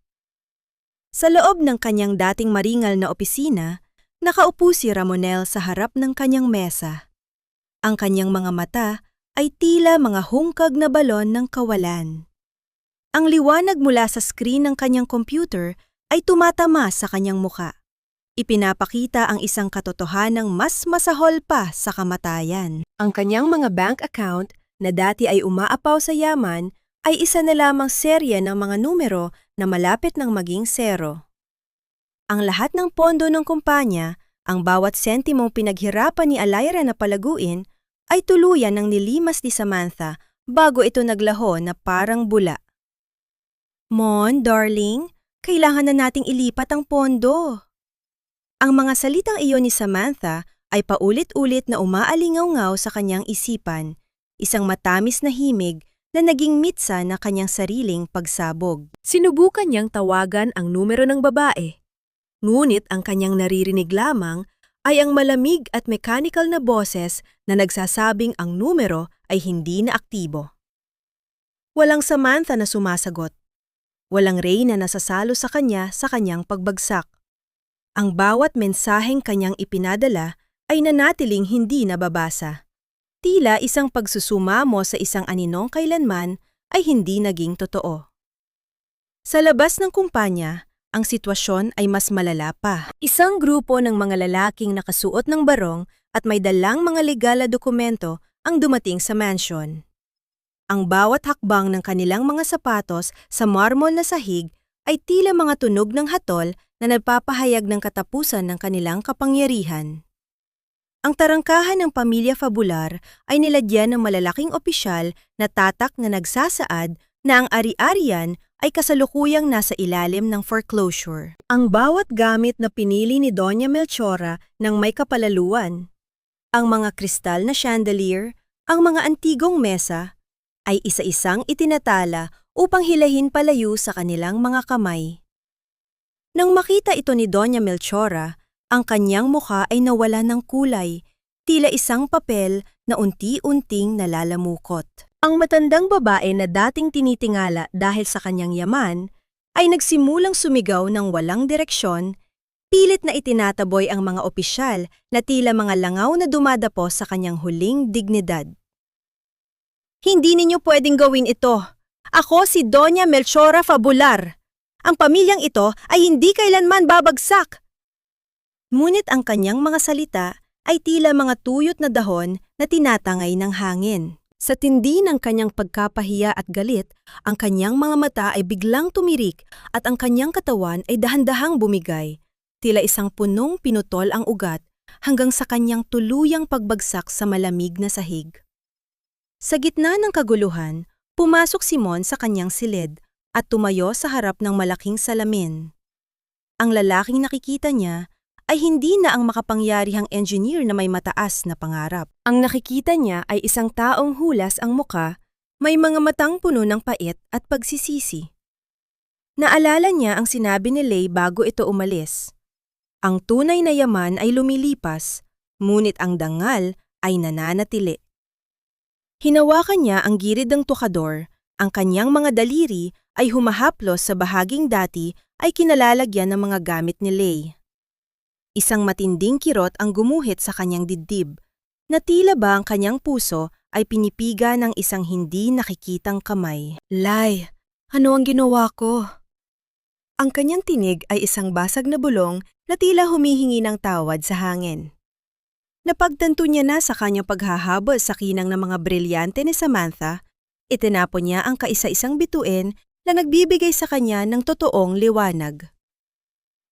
Sa loob ng kanyang dating maringal na opisina, nakaupo si Ramonel sa harap ng kanyang mesa. Ang kanyang mga mata ay tila mga hungkag na balon ng kawalan. Ang liwanag mula sa screen ng kanyang computer ay tumatama sa kanyang muka. Ipinapakita ang isang katotohanang mas masahol pa sa kamatayan. Ang kanyang mga bank account na dati ay umaapaw sa yaman ay isa na lamang serye ng mga numero na malapit ng maging zero. Ang lahat ng pondo ng kumpanya Ang bawat sentimong pinaghirapan ni Alyra na palaguin ay tuluyan ng nilimas ni Samantha bago ito naglaho na parang bula. Mon, darling, kailangan na nating ilipat ang pondo. Ang mga salitang iyon ni Samantha ay paulit-ulit na umaalingaw-ngaw sa kanyang isipan, isang matamis na himig na naging mitsa na kanyang sariling pagsabog. Sinubukan niyang tawagan ang numero ng babae. Ngunit ang kanyang naririnig lamang ay ang malamig at mechanical na boses na nagsasabing ang numero ay hindi na aktibo. Walang Samantha na sumasagot. Walang Ray na nasasalo sa kanyang pagbagsak. Ang bawat mensaheng kanyang ipinadala ay nanatiling hindi nababasa. Tila isang pagsusumamo sa isang aninong kailanman ay hindi naging totoo. Sa labas ng kumpanya, ang sitwasyon ay mas malala pa. Isang grupo ng mga lalaking nakasuot ng barong at may dalang mga legal na dokumento ang dumating sa mansion. Ang bawat hakbang ng kanilang mga sapatos sa marmol na sahig ay tila mga tunog ng hatol na nagpapahayag ng katapusan ng kanilang kapangyarihan. Ang tarangkahan ng pamilya Fabular ay nilagyan ng malalaking opisyal na tatak na nagsasaad na ang ari-arian ay kasalukuyang nasa ilalim ng foreclosure. Ang bawat gamit na pinili ni Doña Melchora ng may kapalaluan, ang mga kristal na chandelier, ang mga antigong mesa, ay isa-isang itinatala upang hilahin palayo sa kanilang mga kamay. Nang makita ito ni Doña Melchora, ang kanyang mukha ay nawala ng kulay, tila isang papel na unti-unting nalalamukot. Ang matandang babae na dating tinitingala dahil sa kanyang yaman ay nagsimulang sumigaw ng walang direksyon, pilit na itinataboy ang mga opisyal na tila mga langaw na dumadapo sa kanyang huling dignidad. Hindi ninyo pwedeng gawin ito. Ako si Doña Melchora Fabular. Ang pamilyang ito ay hindi kailanman babagsak. Ngunit ang kanyang mga salita ay tila mga tuyot na dahon na tinatangay ng hangin. Sa tindi ng kanyang pagkapahiya at galit, ang kanyang mga mata ay biglang tumirik at ang kanyang katawan ay dahan-dahang bumigay. Tila isang punong pinutol ang ugat hanggang sa kanyang tuluyang pagbagsak sa malamig na sahig. Sa gitna ng kaguluhan, pumasok si Mon sa kanyang silid at tumayo sa harap ng malaking salamin. Ang lalaking nakikita niya ay hindi na ang makapangyarihang engineer na may mataas na pangarap. Ang nakikita niya ay isang taong hulas ang muka, may mga matang puno ng pait at pagsisisi. Naalala niya ang sinabi ni Lay bago ito umalis. Ang tunay na yaman ay lumilipas, ngunit ang dangal ay nananatili. Hinawakan niya ang girid ng tukador, ang kanyang mga daliri ay humahaplos sa bahaging dati ay kinalalagyan ng mga gamit ni Lay. Isang matinding kirot ang gumuhit sa kanyang dibdib, na tila ba ang kanyang puso ay pinipiga ng isang hindi nakikitang kamay. Lay, ano ang ginawa ko? Ang kanyang tinig ay isang basag na bulong na tila humihingi ng tawad sa hangin. Napagtanto niya na sa kanyang paghahabol sa kinang ng mga brilyante ni Samantha, itinapon niya ang kaisa-isang bituin na nagbibigay sa kanya ng totoong liwanag.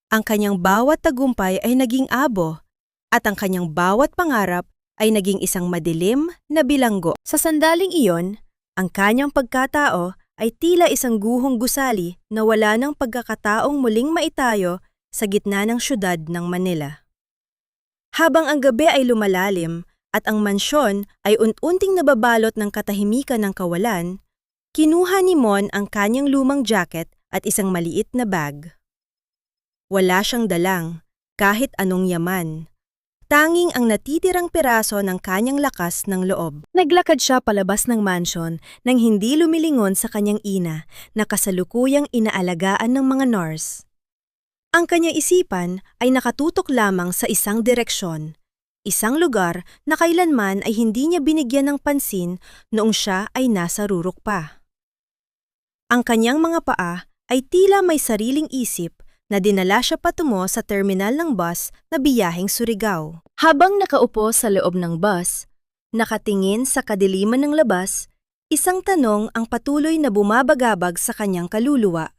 Ang kanyang bawat tagumpay ay naging abo, at ang kanyang bawat pangarap ay naging isang madilim na bilanggo. Sa sandaling iyon, ang kanyang pagkatao ay tila isang guhong gusali na wala ng pagkakataong muling maitayo sa gitna ng syudad ng Manila. Habang ang gabi ay lumalalim at ang mansyon ay unti-unting nababalot ng katahimikan ng kawalan, kinuha ni Mon ang kanyang lumang jacket at isang maliit na bag. Wala siyang dalang, kahit anong yaman. Tanging ang natitirang piraso ng kanyang lakas ng loob. Naglakad siya palabas ng mansion nang hindi lumilingon sa kanyang ina na kasalukuyang inaalagaan ng mga nurse. Ang kanyang isipan ay nakatutok lamang sa isang direksyon, isang lugar na kailanman ay hindi niya binigyan ng pansin noong siya ay nasa rurok pa. Ang kanyang mga paa ay tila may sariling isip na dinala siya patungo sa terminal ng bus na biyaheng Surigao. Habang nakaupo sa loob ng bus, nakatingin sa kadiliman ng labas, isang tanong ang patuloy na bumabagabag sa kanyang kaluluwa.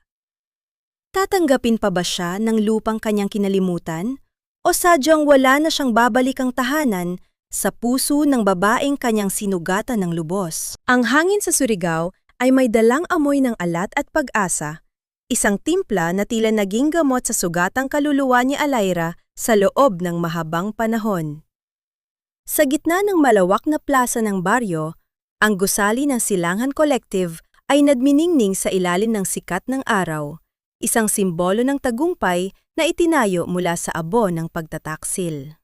Tatanggapin pa ba siya ng lupang kanyang kinalimutan o sadyang wala na siyang babalikang tahanan sa puso ng babaeng kanyang sinugatan ng lubos. Ang hangin sa Surigao ay may dalang amoy ng alat at pag-asa, isang timpla na tila naging gamot sa sugatang kaluluwa ni Alaira sa loob ng mahabang panahon. Sa gitna ng malawak na plaza ng baryo, ang gusali ng Silangan Collective ay nadminingning sa ilalim ng sikat ng araw, isang simbolo ng tagumpay na itinayo mula sa abo ng pagtataksil.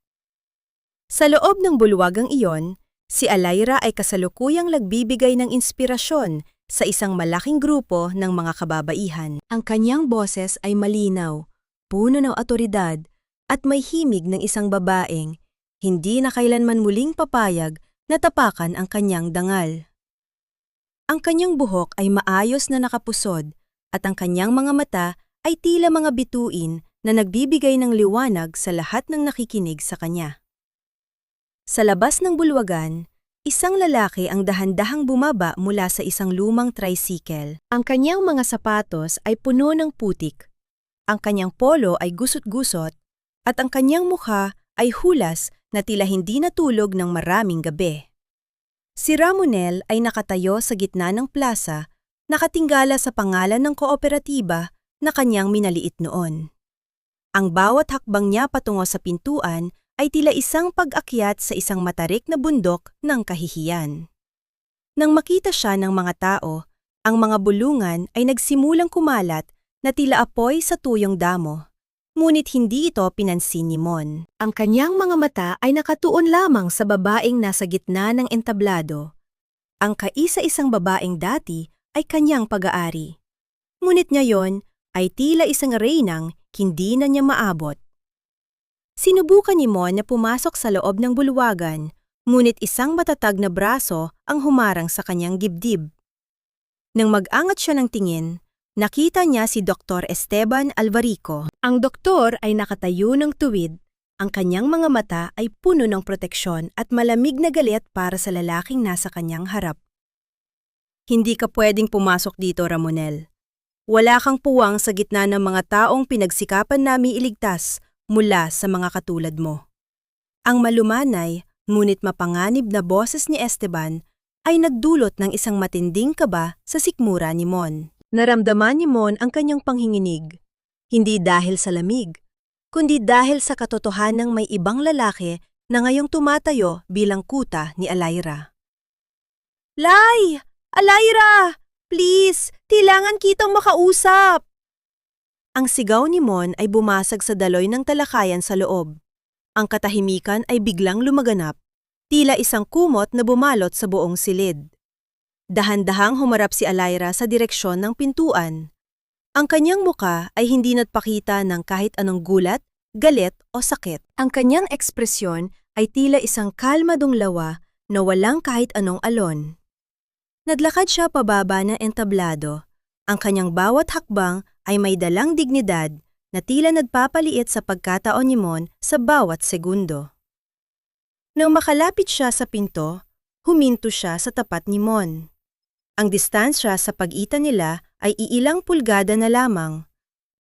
Sa loob ng bulwagang iyon, si Alaira ay kasalukuyang nagbibigay ng inspirasyon sa isang malaking grupo ng mga kababaihan. Ang kanyang boses ay malinaw, puno ng otoridad, at may himig ng isang babaeng hindi na kailanman muling papayag na tapakan ang kanyang dangal. Ang kanyang buhok ay maayos na nakapusod at ang kanyang mga mata ay tila mga bituin na nagbibigay ng liwanag sa lahat ng nakikinig sa kanya. Sa labas ng bulwagan, isang lalaki ang dahan-dahang bumaba mula sa isang lumang tricycle. Ang kanyang mga sapatos ay puno ng putik. Ang kanyang polo ay gusot-gusot at ang kanyang mukha ay hulas na tila hindi natulog ng maraming gabi. Si Ramonel ay nakatayo sa gitna ng plaza, nakatinggala sa pangalan ng kooperatiba na kanyang minaliit noon. Ang bawat hakbang niya patungo sa pintuan ay tila isang pag-akyat sa isang matarik na bundok ng kahihiyan. Nang makita siya ng mga tao, ang mga bulungan ay nagsimulang kumalat na tila apoy sa tuyong damo. Ngunit hindi ito pinansin ni Mon. Ang kanyang mga mata ay nakatuon lamang sa babaeng nasa gitna ng entablado. Ang kaisa-isang babaeng dati ay kanyang pag-aari. Ngunit ngayon ay tila isang reynang hindi na niya maabot. Sinubukan ni Mon na pumasok sa loob ng bulwagan, ngunit isang matatag na braso ang humarang sa kanyang dibdib. Nang mag-angat siya ng tingin, nakita niya si Dr. Esteban Alvarico. Ang doktor ay nakatayo ng tuwid, ang kanyang mga mata ay puno ng proteksyon at malamig na galit para sa lalaking nasa kanyang harap. Hindi ka pwedeng pumasok dito, Ramonel. Wala kang puwang sa gitna ng mga taong pinagsikapan naming iligtas mula sa mga katulad mo. Ang malumanay, ngunit mapanganib na boses ni Esteban ay nagdulot ng isang matinding kaba sa sikmura ni Mon. Naramdaman ni Mon ang kanyang panghinginig, hindi dahil sa lamig, kundi dahil sa katotohanang may ibang lalaki na ngayong tumatayo bilang kuta ni Alaira. Lay! Alaira! Please! Kailangan kitang makausap! Ang sigaw ni Mon ay bumasag sa daloy ng talakayan sa loob. Ang katahimikan ay biglang lumaganap, tila isang kumot na bumalot sa buong silid. Dahan-dahang humarap si Alaira sa direksyon ng pintuan. Ang kanyang muka ay hindi nagpakita ng kahit anong gulat, galit o sakit. Ang kanyang ekspresyon ay tila isang kalmadong lawa na walang kahit anong alon. Naglakad siya pababa ng entablado. Ang kanyang bawat hakbang ay may dalang dignidad na tila nagpapaliit sa pagkataon ni Mon sa bawat segundo. Nang makalapit siya sa pinto, huminto siya sa tapat ni Mon. Ang distansya sa pagitan nila ay iilang pulgada na lamang,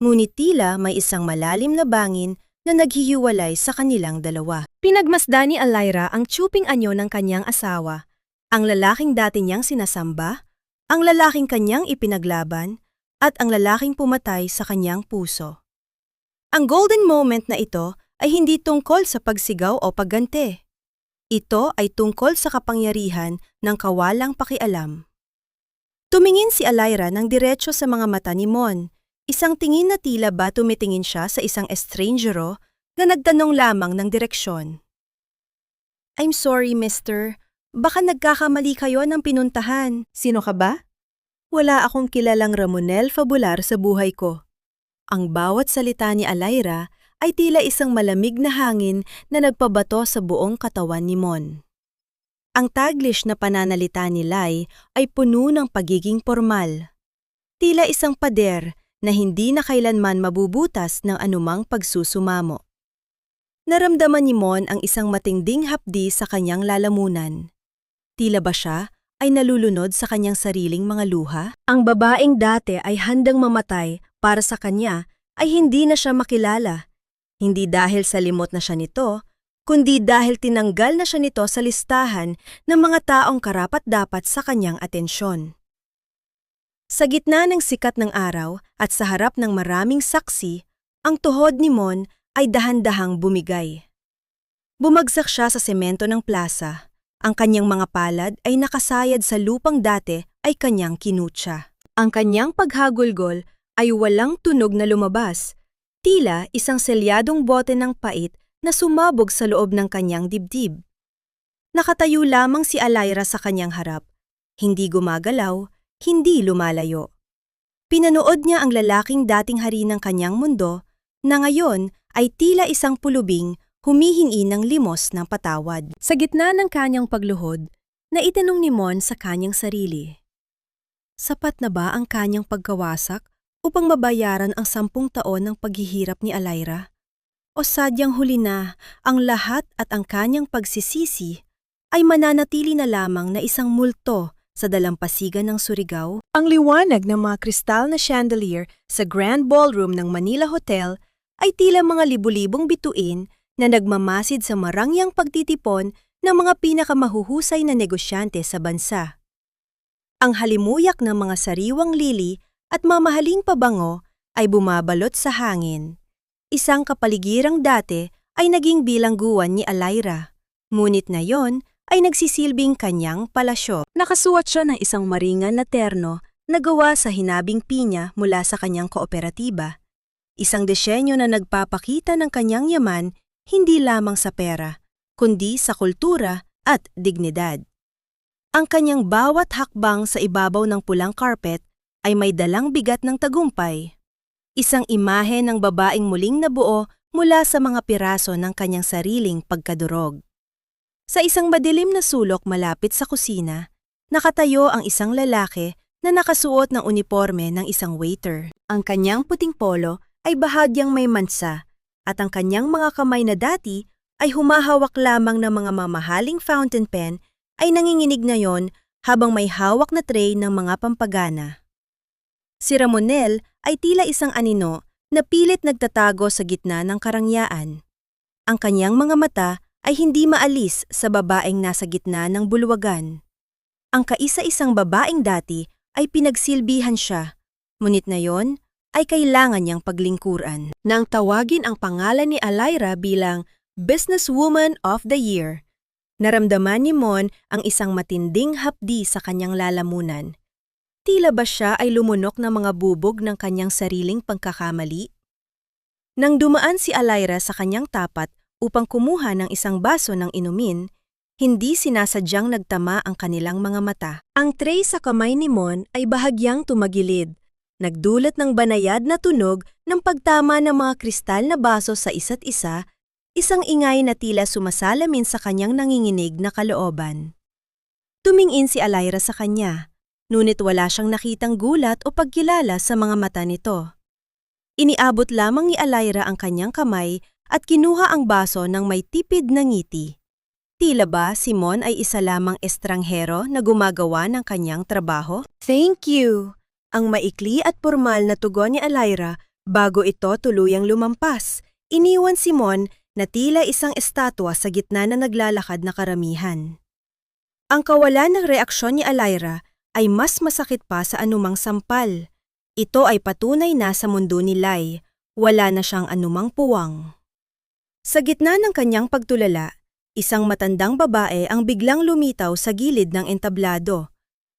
ngunit tila may isang malalim na bangin na naghihiwalay sa kanilang dalawa. Pinagmasdan ni Alaira ang tiyuping anyo ng kanyang asawa, ang lalaking dati niyang sinasamba, ang lalaking kanyang ipinaglaban, at ang lalaking pumatay sa kanyang puso. Ang golden moment na ito ay hindi tungkol sa pagsigaw o pagganti. Ito ay tungkol sa kapangyarihan ng kawalang pakialam. Tumingin si Alaira ng diretso sa mga mata ni Mon, isang tingin na tila ba tumitingin siya sa isang estrangero na nagtanong lamang ng direksyon. I'm sorry, mister. Baka nagkakamali kayo ng pinuntahan. Sino ka ba? Wala akong kilalang Ramonel Fabular sa buhay ko. Ang bawat salita ni Alaira ay tila isang malamig na hangin na nagpabato sa buong katawan ni Mon. Ang Taglish na pananalita ni Lai ay puno ng pagiging formal. Tila isang pader na hindi na kailanman mabubutas ng anumang pagsusumamo. Naramdaman ni Mon ang isang matinding hapdi sa kanyang lalamunan. Tila ba siya ay nalulunod sa kanyang sariling mga luha? Ang babaeng dati ay handang mamatay para sa kanya ay hindi na siya makilala. Hindi dahil sa limot na siya nito, kundi dahil tinanggal na siya nito sa listahan ng mga taong karapat-dapat sa kanyang atensyon. Sa gitna ng sikat ng araw at sa harap ng maraming saksi, ang tuhod ni Mon ay dahan-dahang bumigay. Bumagsak siya sa semento ng plaza. Ang kanyang mga palad ay nakasayad sa lupang dati ay kanyang kinutsa. Ang kanyang paghagulgol ay walang tunog na lumabas, tila isang selyadong bote ng pait na sumabog sa loob ng kanyang dibdib. Nakatayo lamang si Alayra sa kanyang harap, hindi gumagalaw, hindi lumalayo. Pinanood niya ang lalaking dating hari ng kanyang mundo na ngayon ay tila isang pulubing humihingi ng limos ng patawad. Sa gitna ng kanyang pagluhod, naitanong ni Mon sa kanyang sarili. Sapat na ba ang kanyang pagkawasak upang mabayaran ang 10 taon ng paghihirap ni Alayra? O sadyang huli na ang lahat at ang kanyang pagsisisi ay mananatili na lamang na isang multo sa dalampasigan ng Surigao? Ang liwanag ng mga kristal na chandelier sa Grand Ballroom ng Manila Hotel ay tila mga libu-libong bituin na nagmamasid sa marangyang pagtitipon ng mga pinakamahuhusay na negosyante sa bansa. Ang halimuyak ng mga sariwang lili at mamahaling pabango ay bumabalot sa hangin. Isang kapaligirang dati ay naging bilangguan ni Alayra, ngunit na yon ay nagsisilbing kanyang palasyo. Nakasuot siya ng isang maringan na terno na gawa sa hinabing pinya mula sa kanyang kooperatiba. Isang disenyo na nagpapakita ng kanyang yaman hindi lamang sa pera, kundi sa kultura at dignidad. Ang kanyang bawat hakbang sa ibabaw ng pulang carpet ay may dalang bigat ng tagumpay. Isang imahe ng babaeng muling nabuo mula sa mga piraso ng kanyang sariling pagkadurog. Sa isang madilim na sulok malapit sa kusina, nakatayo ang isang lalaki na nakasuot ng uniforme ng isang waiter. Ang kanyang puting polo ay bahagyang may mansa at ang kanyang mga kamay na dati ay humahawak lamang ng mga mamahaling fountain pen ay nanginginig ngayon habang may hawak na tray ng mga pampagana. Si Ramonel ay tila isang anino na pilit nagtatago sa gitna ng karangyaan. Ang kanyang mga mata ay hindi maalis sa babaeng nasa gitna ng bulwagan. Ang kaisa-isang babaeng dati ay pinagsilbihan siya, ngunit na yon ay kailangan niyang paglingkuran. Nang tawagin ang pangalan ni Alayra bilang Businesswoman of the Year, naramdaman ni Mon ang isang matinding hapdi sa kanyang lalamunan. Tila ba siya ay lumunok ng mga bubog ng kanyang sariling pagkakamali? Nang dumaan si Alayra sa kanyang tapat upang kumuha ng isang baso ng inumin, hindi sinasadyang nagtama ang kanilang mga mata. Ang tray sa kamay ni Mon ay bahagyang tumagilid, nagdulot ng banayad na tunog ng pagtama ng mga kristal na baso sa isa't isa, isang ingay na tila sumasalamin sa kanyang nanginginig na kalooban. Tumingin si Alayra sa kanya, ngunit wala siyang nakitang gulat o pagkilala sa mga mata nito. Iniabot lamang ni Alayra ang kanyang kamay at kinuha ang baso ng may tipid na ngiti. Tila ba si Mon ay isa lamang estranghero na gumagawa ng kanyang trabaho? Thank you! Ang maikli at pormal na tugon ni Alayra bago ito tuluyang lumampas. Iniwan si Mon na tila isang estatwa sa gitna na naglalakad na karamihan. Ang kawalan ng reaksyon ni Alayra ay mas masakit pa sa anumang sampal. Ito ay patunay na sa mundo ni Lai, wala na siyang anumang puwang. Sa gitna ng kanyang pagtulala, isang matandang babae ang biglang lumitaw sa gilid ng entablado.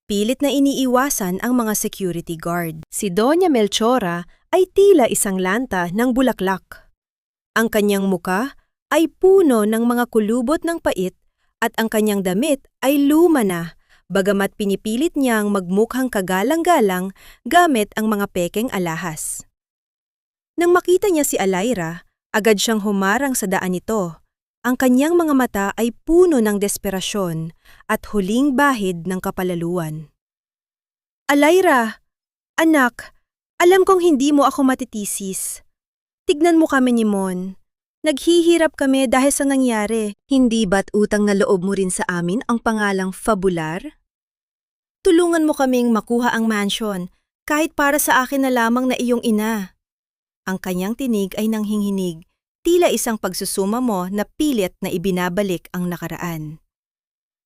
Pilit na iniiwasan ang mga security guard. Si Doña Melchora ay tila isang lanta ng bulaklak. Ang kanyang muka ay puno ng mga kulubot ng pait at ang kanyang damit ay luma na, bagamat pinipilit niyang magmukhang kagalang-galang gamit ang mga pekeng alahas. Nang makita niya si Alayra, agad siyang humarang sa daan nito. Ang kanyang mga mata ay puno ng desperasyon at huling bahid ng kapalaluan. Alayra, anak, alam kong hindi mo ako matitisis. Tignan mo kami ni Mon. Naghihirap kami dahil sa nangyari. Hindi ba't utang na loob mo rin sa amin ang pangalang Fabular? Tulungan mo kaming makuha ang mansion, kahit para sa akin na lamang na iyong ina. Ang kanyang tinig ay nanghinghinig, tila isang pagsusuma mo na pilit na ibinabalik ang nakaraan.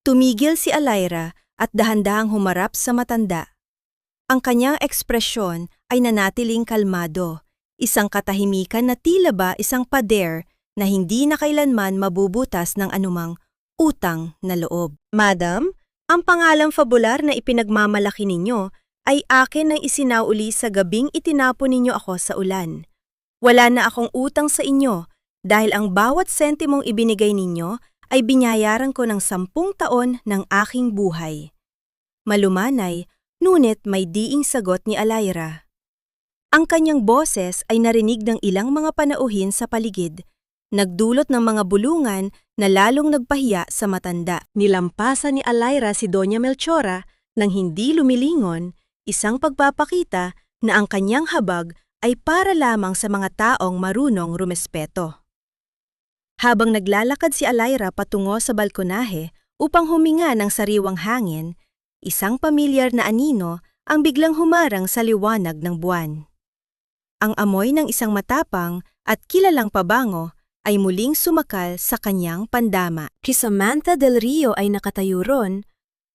Tumigil si Alayra at dahan-dahang humarap sa matanda. Ang kanyang ekspresyon ay nanatiling kalmado, isang katahimikan na tila ba isang pader na hindi na kailanman mabubutas ng anumang utang na loob. Madam, ang pangalang fabular na ipinagmamalaki ninyo ay akin nang isinauli sa gabing itinapon ninyo ako sa ulan. Wala na akong utang sa inyo dahil ang bawat sentimong ibinigay ninyo ay binayaran ko ng 10 taon ng aking buhay. Malumanay, ngunit may diing sagot ni Alayra. Ang kanyang boses ay narinig ng ilang mga panauhin sa paligid, nagdulot ng mga bulungan na lalong nagpahiya sa matanda. Nilampasan ni Alayra si Doña Melchora nang hindi lumilingon, isang pagpapakita na ang kanyang habag ay para lamang sa mga taong marunong rumespeto. Habang naglalakad si Alayra patungo sa balkonahe upang huminga ng sariwang hangin, isang pamilyar na anino ang biglang humarang sa liwanag ng buwan. Ang amoy ng isang matapang at kilalang pabango ay muling sumakal sa kanyang pandama. Si Samantha Del Rio ay nakatayo ron,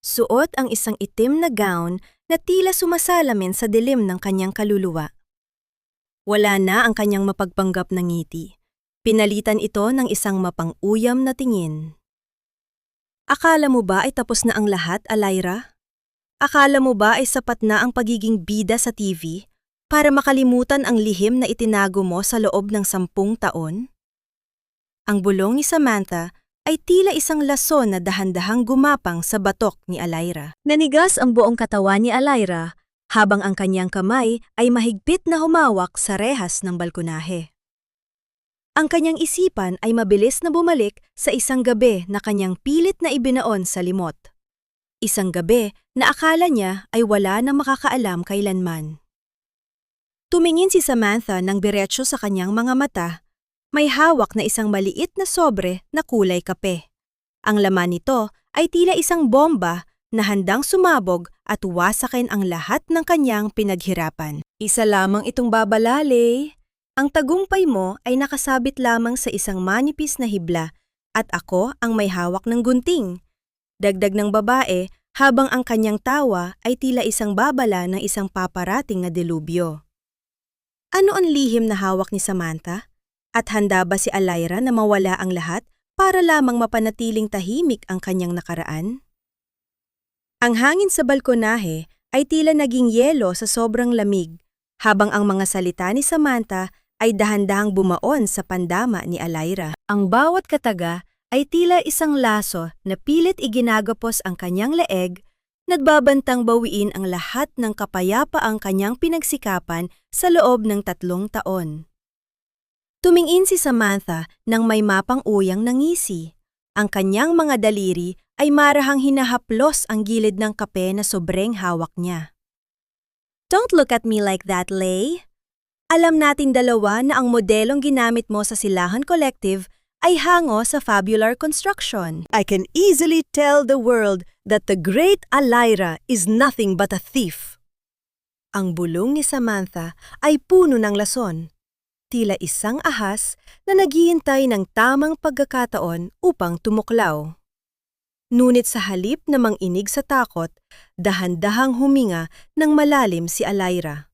suot ang isang itim na gown na tila sumasalamin sa dilim ng kanyang kaluluwa. Wala na ang kanyang mapagpanggap na ngiti. Pinalitan ito ng isang mapang-uyam na tingin. Akala mo ba ay tapos na ang lahat, Alayra? Akala mo ba ay sapat na ang pagiging bida sa TV para makalimutan ang lihim na itinago mo sa loob ng 10 taon? Ang bulong ni Samantha ay tila isang lason na dahan-dahang gumapang sa batok ni Alayra. Nanigas ang buong katawan ni Alayra habang ang kanyang kamay ay mahigpit na humawak sa rehas ng balkonahe. Ang kanyang isipan ay mabilis na bumalik sa isang gabi na kanyang pilit na ibinaon sa limot. Isang gabi na akala niya ay wala na makakaalam kailanman. Tumingin si Samantha ng diretsyo sa kanyang mga mata. May hawak na isang maliit na sobre na kulay kape. Ang laman nito ay tila isang bomba na handang sumabog at wasakin ang lahat ng kanyang pinaghirapan. Isa lamang itong babalali. Ang tagumpay mo ay nakasabit lamang sa isang manipis na hibla at ako ang may hawak ng gunting. Dagdag ng babae habang ang kanyang tawa ay tila isang babala ng isang paparating na delubyo. Ano ang lihim na hawak ni Samantha? At handa ba si Alayra na mawala ang lahat para lamang mapanatiling tahimik ang kanyang nakaraan? Ang hangin sa balkonahe ay tila naging yelo sa sobrang lamig, habang ang mga salita ni Samantha ay dahan-dahang bumaon sa pandama ni Alayra. Ang bawat kataga ay tila isang laso na pilit iginagapos ang kanyang leeg, nagbabantang bawiin ang lahat ng kapayapaang kanyang pinagsikapan sa loob ng 3 taon. Tumingin si Samantha nang may mapang-uyang na ngisi. Ang kanyang mga daliri ay marahang hinahaplos ang gilid ng kape na sobreng hawak niya. Don't look at me like that, Lay. Alam nating dalawa na ang modelong ginamit mo sa Silahan Collective ay hango sa Fabular Construction. I can easily tell the world that the great Alayra is nothing but a thief. Ang bulong ni Samantha ay puno ng lason. Tila isang ahas na naghihintay ng tamang pagkakataon upang tumuklaw. Ngunit sa halip na manginig sa takot, dahan-dahang huminga ng malalim si Alayra.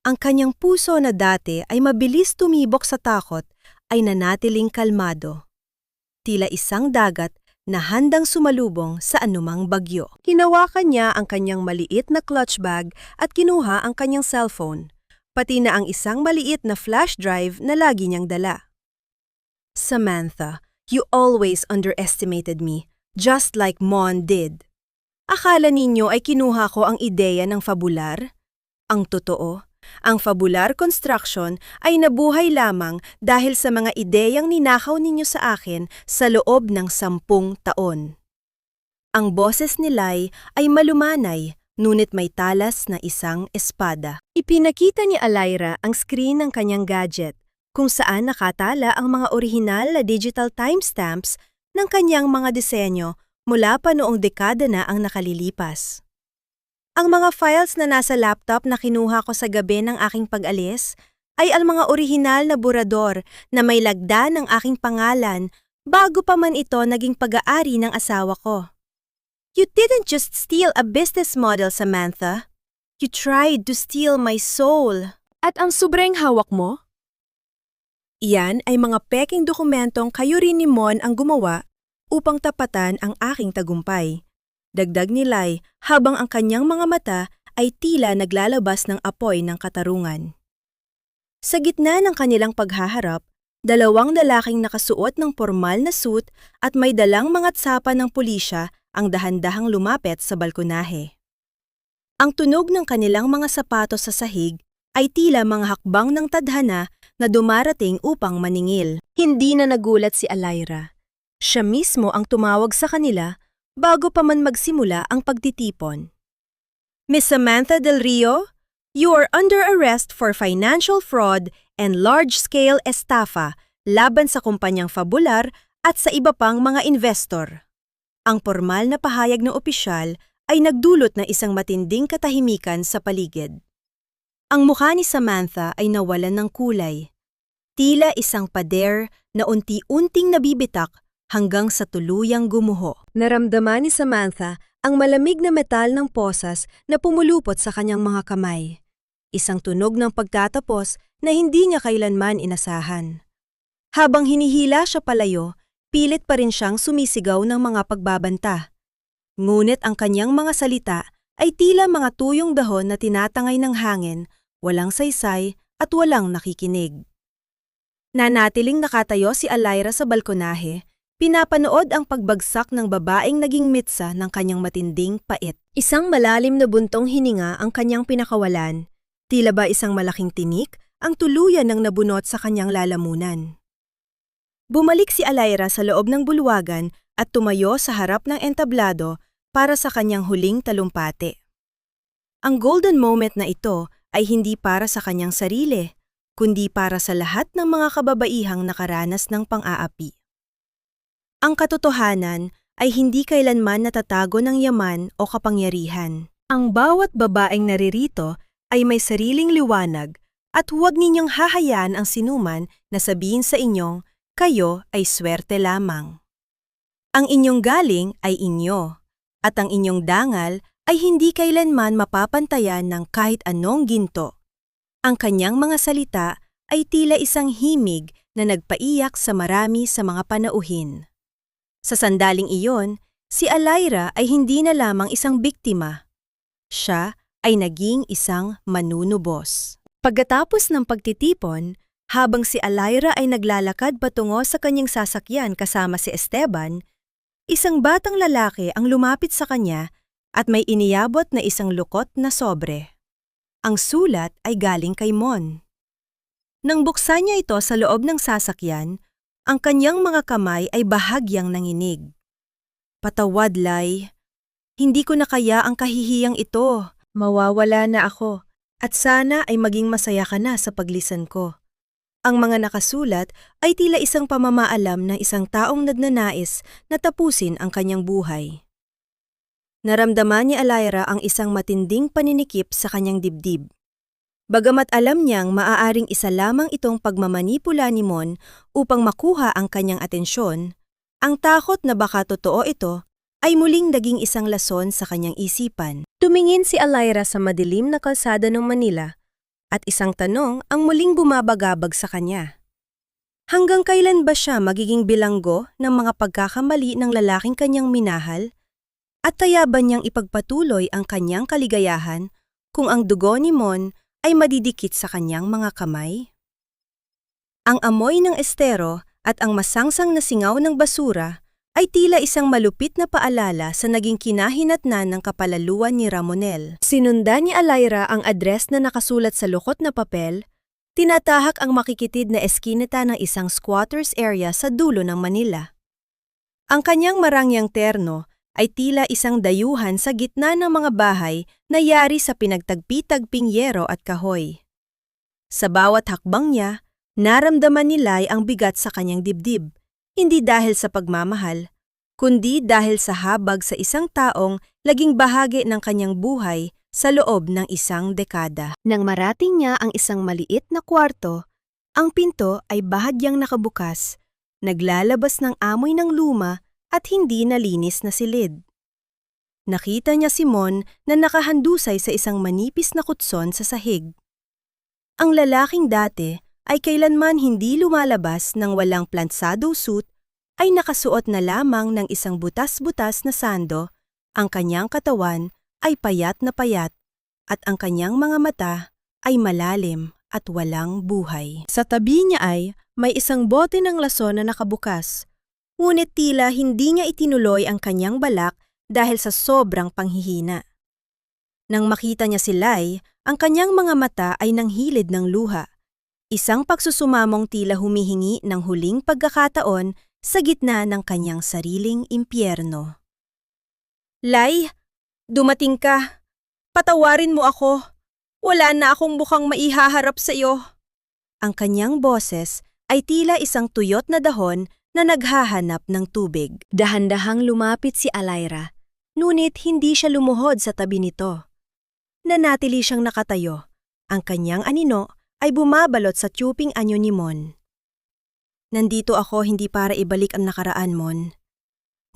Ang kanyang puso na dati ay mabilis tumibok sa takot ay nanatiling kalmado. Tila isang dagat na handang sumalubong sa anumang bagyo. Hinawakan niya ang kanyang maliit na clutch bag at kinuha ang kanyang cellphone, pati na ang isang maliit na flash drive na lagi niyang dala. Samantha, you always underestimated me, just like Mon did. Akala ninyo ay kinuha ko ang ideya ng fabular? Ang totoo, ang Fabular Construction ay nabuhay lamang dahil sa mga ideyang ninakaw ninyo sa akin sa loob ng 10 taon. Ang boses ni Lai ay malumanay, ngunit may talas na isang espada. Ipinakita ni Alayra ang screen ng kanyang gadget, kung saan nakatala ang mga orihinal na digital timestamps ng kanyang mga disenyo mula pa noong dekada na ang nakalilipas. Ang mga files na nasa laptop na kinuha ko sa gabi ng aking pag-alis ay ang mga orihinal na burador na may lagda ng aking pangalan bago pa man ito naging pag-aari ng asawa ko. You didn't just steal a business model, Samantha. You tried to steal my soul. At ang sobrang hawak mo? Iyan ay mga peking dokumentong kayo rin ni Mon ang gumawa upang tapatan ang aking tagumpay. Dagdag ni Lai habang ang kanyang mga mata ay tila naglalabas ng apoy ng katarungan. Sa gitna ng kanilang paghaharap, dalawang lalaking nakasuot ng formal na suit at may dalang mga tsapa ng pulisya ang dahan-dahang lumapit sa balkonahe. Ang tunog ng kanilang mga sapatos sa sahig ay tila mga hakbang ng tadhana na dumarating upang maningil. Hindi na nagulat si Alaira. Siya mismo ang tumawag sa kanila bago pa man magsimula ang pagtitipon. Miss Samantha Del Rio, you are under arrest for financial fraud and large-scale estafa laban sa kumpanyang Fabular at sa iba pang mga investor. Ang formal na pahayag ng opisyal ay nagdulot ng isang matinding katahimikan sa paligid. Ang mukha ni Samantha ay nawalan ng kulay. Tila isang pader na unti-unting nabibitak hanggang sa tuluyang gumuho. Naramdaman ni Samantha ang malamig na metal ng posas na pumulupot sa kanyang mga kamay. Isang tunog ng pagtatapos na hindi niya kailanman inasahan. Habang hinihila siya palayo, pilit pa rin siyang sumisigaw ng mga pagbabanta. Ngunit ang kanyang mga salita ay tila mga tuyong dahon na tinatangay ng hangin, walang saysay at walang nakikinig. Nanatiling nakatayo si Alaira sa balkonahe, pinapanood ang pagbagsak ng babaeng naging mitsa ng kanyang matinding pait. Isang malalim na buntong hininga ang kanyang pinakawalan. Tila ba isang malaking tinik ang tuluyan ng nabunot sa kanyang lalamunan. Bumalik si Alaira sa loob ng bulwagan at tumayo sa harap ng entablado para sa kanyang huling talumpati. Ang golden moment na ito ay hindi para sa kanyang sarili, kundi para sa lahat ng mga kababaihang nakaranas ng pang-aapi. Ang katotohanan ay hindi kailanman natatago ng yaman o kapangyarihan. Ang bawat babaeng naririto ay may sariling liwanag at huwag ninyong hahayaan ang sinuman na sabihin sa inyong kayo ay swerte lamang. Ang inyong galing ay inyo, at ang inyong dangal ay hindi kailanman mapapantayan ng kahit anong ginto. Ang kanyang mga salita ay tila isang himig na nagpaiyak sa marami sa mga panauhin. Sa sandaling iyon, si Alaira ay hindi na lamang isang biktima. Siya ay naging isang manunubos. Pagkatapos ng pagtitipon, habang si Alaira ay naglalakad patungo sa kanyang sasakyan kasama si Esteban, isang batang lalaki ang lumapit sa kanya at may iniyabot na isang lukot na sobre. Ang sulat ay galing kay Mon. Nang buksan niya ito sa loob ng sasakyan, ang kanyang mga kamay ay bahagyang nanginig. Patawad, Lai. Hindi ko na kaya ang kahihiyang ito. Mawawala na ako. At sana ay maging masaya ka na sa paglisan ko. Ang mga nakasulat ay tila isang pamamaalam ng isang taong nagnanais na tapusin ang kanyang buhay. Naramdaman ni Alaira ang isang matinding paninikip sa kanyang dibdib. Bagamat alam niyang maaaring isa lamang itong pagmamanipula ni Mon upang makuha ang kanyang atensyon, ang takot na baka totoo ito ay muling naging isang lason sa kanyang isipan. Tumingin si Alaira sa madilim na kalsada ng Manila at isang tanong ang muling bumabagabag sa kanya. Hanggang kailan ba siya magiging bilanggo ng mga pagkakamali ng lalaking kanyang minahal? At kaya ba niyang ipagpatuloy ang kanyang kaligayahan kung ang dugo ni Mon ay madidikit sa kanyang mga kamay? Ang amoy ng estero at ang masangsang na singaw ng basura ay tila isang malupit na paalala sa naging kinahinatnan ng kapalaluan ni Ramonel. Sinundan ni Alaira ang address na nakasulat sa lukot na papel, tinatahak ang makikitid na eskinita ng isang squatters area sa dulo ng Manila. Ang kanyang marangyang terno ay tila isang dayuhan sa gitna ng mga bahay na yari sa pinagtagpi-tagping yero at kahoy. Sa bawat hakbang niya, naramdaman ni Lai ang bigat sa kanyang dibdib, hindi dahil sa pagmamahal, kundi dahil sa habag sa isang taong laging bahagi ng kanyang buhay sa loob ng isang dekada. Nang marating niya ang isang maliit na kwarto, ang pinto ay bahagyang nakabukas, naglalabas ng amoy ng luma at hindi nalinis na silid. Nakita niya si Mon na nakahandusay sa isang manipis na kutson sa sahig. Ang lalaking dati ay kailanman hindi lumalabas ng walang plansado suit ay nakasuot na lamang ng isang butas-butas na sando, ang kanyang katawan ay payat at ang kanyang mga mata ay malalim at walang buhay. Sa tabi niya ay may isang bote ng lason na nakabukas, ngunit tila hindi niya itinuloy ang kanyang balak dahil sa sobrang panghihina. Nang makita niya si Lai, ang kanyang mga mata ay nanghilid ng luha, isang pagsusumamong tila humihingi ng huling pagkakataon sa gitna ng kanyang sariling impyerno. Lai, dumating ka. Patawarin mo ako. Wala na akong mukhang maihaharap sa iyo. Ang kanyang boses ay tila isang tuyot na dahon na naghahanap ng tubig. Dahan-dahang lumapit si Alayra, ngunit hindi siya lumuhod sa tabi nito. Nanatili siyang nakatayo. Ang kanyang anino ay bumabalot sa tubing anyo ni Mon. Nandito ako hindi para ibalik ang nakaraan, Mon.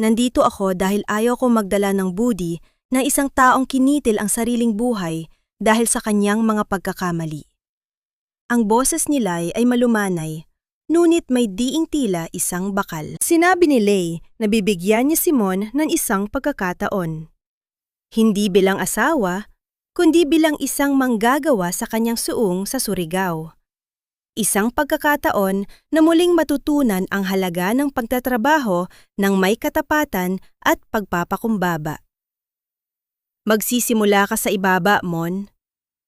Nandito ako dahil ayaw ko magdala ng budi na isang taong kinitil ang sariling buhay dahil sa kanyang mga pagkakamali. Ang boses ni Lai ay malumanay, ngunit may diing tila isang bakal. Sinabi ni Lei na bibigyan niya si Mon ng isang pagkakataon. Hindi bilang asawa, kundi bilang isang manggagawa sa kanyang suong sa Surigao. Isang pagkakataon na muling matutunan ang halaga ng pagtatrabaho ng may katapatan at pagpapakumbaba. Magsisimula ka sa ibaba, Mon.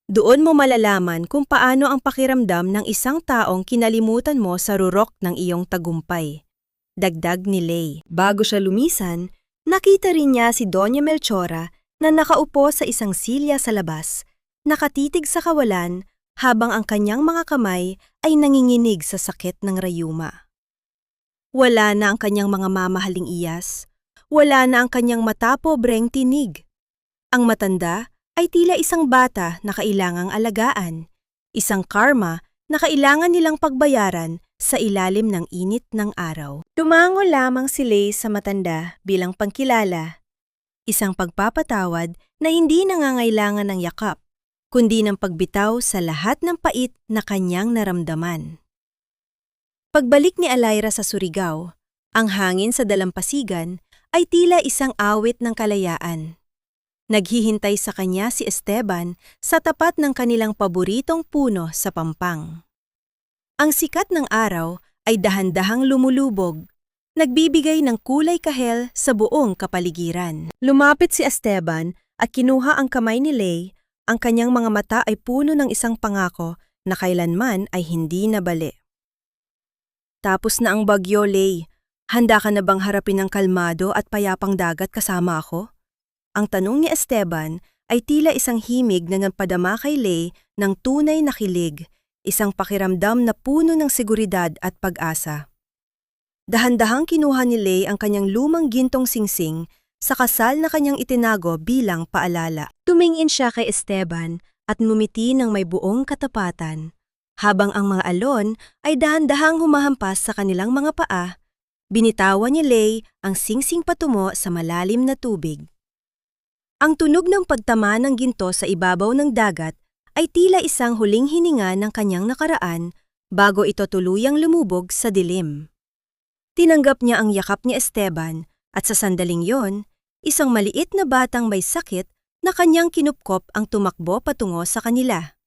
Doon mo malalaman kung paano ang pakiramdam ng isang taong kinalimutan mo sa rurok ng iyong tagumpay. Dagdag ni Lei. Bago siya lumisan, nakita rin niya si Doña Melchora na nakaupo sa isang silya sa labas, nakatitig sa kawalan habang ang kanyang mga kamay ay nanginginig sa sakit ng rayuma. Wala na ang kanyang mga mamahaling iyas, wala na ang kanyang matapobreng tinig. Ang matanda ay tila isang bata na kailangang alagaan, isang karma na kailangan nilang pagbayaran sa ilalim ng init ng araw. Tumango lamang si Lei sa matanda bilang pangkilala, isang pagpapatawad na hindi nangangailangan ng yakap, kundi ng pagbitaw sa lahat ng pait na kanyang naramdaman. Pagbalik ni Alayra sa Surigao, ang hangin sa dalampasigan ay tila isang awit ng kalayaan. Naghihintay sa kanya si Esteban sa tapat ng kanilang paboritong puno sa Pampang. Ang sikat ng araw ay dahan-dahang lumulubog, nagbibigay ng kulay kahel sa buong kapaligiran. Lumapit si Esteban at kinuha ang kamay ni Lei. Ang kanyang mga mata ay puno ng isang pangako na kailanman ay hindi nabali. Tapos na ang bagyo, Lei. Handa ka na bang harapin ng kalmado at payapang dagat kasama ako? Ang tanong ni Esteban ay tila isang himig na nagpadama kay Lei ng tunay na kilig, isang pakiramdam na puno ng seguridad at pag-asa. Dahan-dahang kinuha ni Lei ang kanyang lumang gintong singsing sa kasal na kanyang itinago bilang paalala. Tumingin siya kay Esteban at ngumiti ng may buong katapatan, habang ang mga alon ay dahan-dahang humahampas sa kanilang mga paa. Binitawan ni Lei ang singsing patungo sa malalim na tubig. Ang tunog ng pagtama ng ginto sa ibabaw ng dagat ay tila isang huling hininga ng kanyang nakaraan bago ito tuluyang lumubog sa dilim. Tinanggap niya ang yakap ni Esteban at sa sandaling yon, isang maliit na batang may sakit na kanyang kinupkop ang tumakbo patungo sa kanila.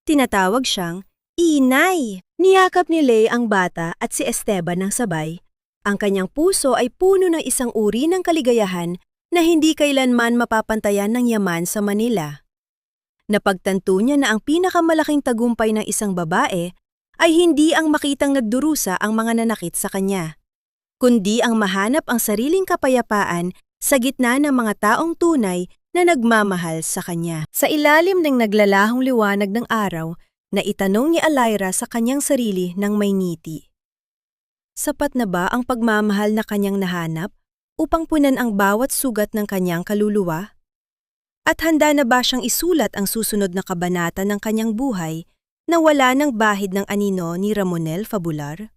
Tinatawag siyang, "Inay!" Niyakap ni Lei ang bata at si Esteban ng sabay. Ang kanyang puso ay puno ng isang uri ng kaligayahan na hindi kailanman mapapantayan ng yaman sa Manila. Napagtanto niya na ang pinakamalaking tagumpay ng isang babae ay hindi ang makitang nagdurusa ang mga nanakit sa kanya, kundi ang mahanap ang sariling kapayapaan sa gitna ng mga taong tunay na nagmamahal sa kanya. Sa ilalim ng naglalahong liwanag ng araw, naitanong ni Alayra sa kanyang sarili ng may ngiti. Sapat na ba ang pagmamahal na kanyang nahanap upang punan ang bawat sugat ng kanyang kaluluwa? At handa na ba siyang isulat ang susunod na kabanata ng kanyang buhay na wala ng bahid ng anino ni Ramonel Fabular?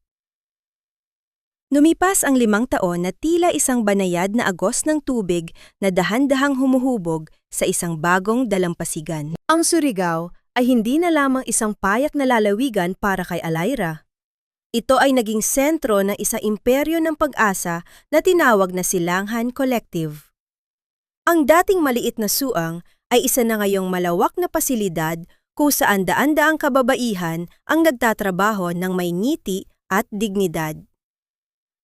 Lumipas ang 5 taon na tila isang banayad na agos ng tubig na dahan-dahang humuhubog sa isang bagong dalampasigan. Ang Surigao ay hindi na lamang isang payak na lalawigan para kay Alaira. Ito ay naging sentro ng isang imperyo ng pag-asa na tinawag na Silanghan Collective. Ang dating maliit na suang ay isa na ngayong malawak na pasilidad kung saan daan-daang kababaihan ang nagtatrabaho ng may ngiti at dignidad.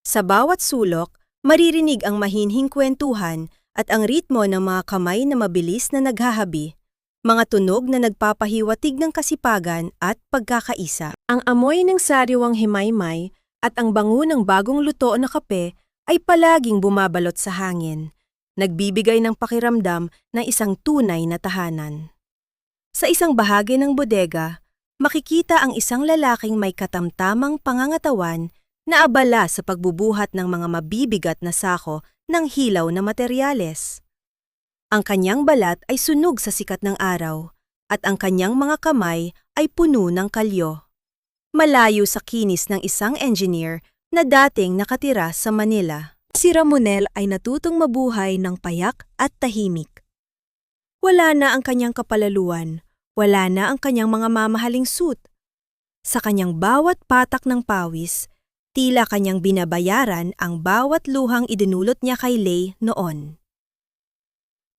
Sa bawat sulok, maririnig ang mahinhing kwentuhan at ang ritmo ng mga kamay na mabilis na naghahabi, mga tunog na nagpapahiwatig ng kasipagan at pagkakaisa. Ang amoy ng sariwang himaymay at ang bango ng bagong luto na kape ay palaging bumabalot sa hangin, nagbibigay ng pakiramdam ng isang tunay na tahanan. Sa isang bahagi ng bodega, makikita ang isang lalaking may katamtamang pangangatawan na abala sa pagbubuhat ng mga mabibigat na sako ng hilaw na materyales. Ang kanyang balat ay sunog sa sikat ng araw at ang kanyang mga kamay ay puno ng kalyo. Malayo sa kinis ng isang engineer na dating nakatira sa Manila. Si Ramonel ay natutong mabuhay ng payak at tahimik. Wala na ang kanyang kapalaluan, wala na ang kanyang mga mamahaling suit. Sa kanyang bawat patak ng pawis, tila kanyang binabayaran ang bawat luhang idinulot niya kay Lay noon.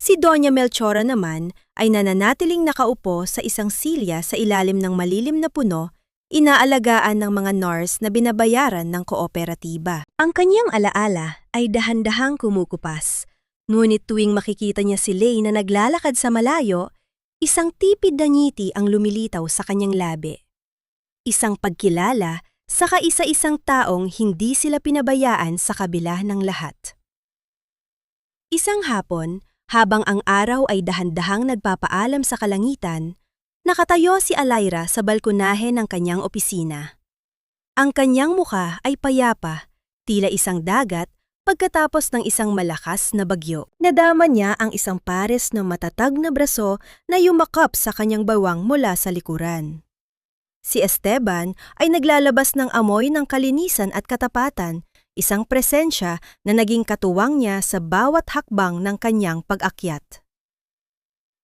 Si Doña Melchora naman ay nananatiling nakaupo sa isang silya sa ilalim ng malilim na puno, inaalagaan ng mga nurse na binabayaran ng kooperatiba. Ang kanyang alaala ay dahan-dahang kumukupas, ngunit tuwing makikita niya si Lay na naglalakad sa malayo, isang tipid na ngiti ang lumilitaw sa kanyang labi. Isang pagkilala sa kaisa-isang taong hindi sila pinabayaan sa kabila ng lahat. Isang hapon, habang ang araw ay dahan-dahang nagpapaalam sa kalangitan, nakatayo si Alaira sa balkonahe ng kanyang opisina. Ang kanyang mukha ay payapa, tila isang dagat pagkatapos ng isang malakas na bagyo. Nadama niya ang isang pares na matatag na braso na yumakap sa kanyang bawang mula sa likuran. Si Esteban ay naglalabas ng amoy ng kalinisan at katapatan, isang presensya na naging katuwang niya sa bawat hakbang ng kanyang pag-akyat.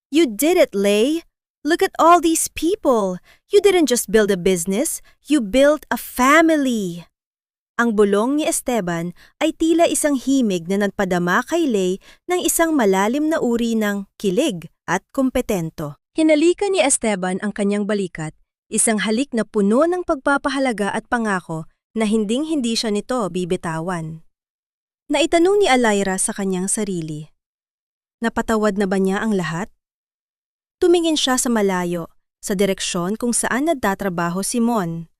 "You did it, Lay! Look at all these people! You didn't just build a business, you built a family!" Ang bulong ni Esteban ay tila isang himig na nagpadama kay Lay ng isang malalim na uri ng kilig at kompetento. Hinalikan ni Esteban ang kanyang balikat, isang halik na puno ng pagpapahalaga at pangako na hinding-hindi siya nito bibitawan. Naitanong ni Alaira sa kanyang sarili. Napatawad na ba niya ang lahat? Tumingin siya sa malayo, sa direksyon kung saan nagtatrabaho si Mon.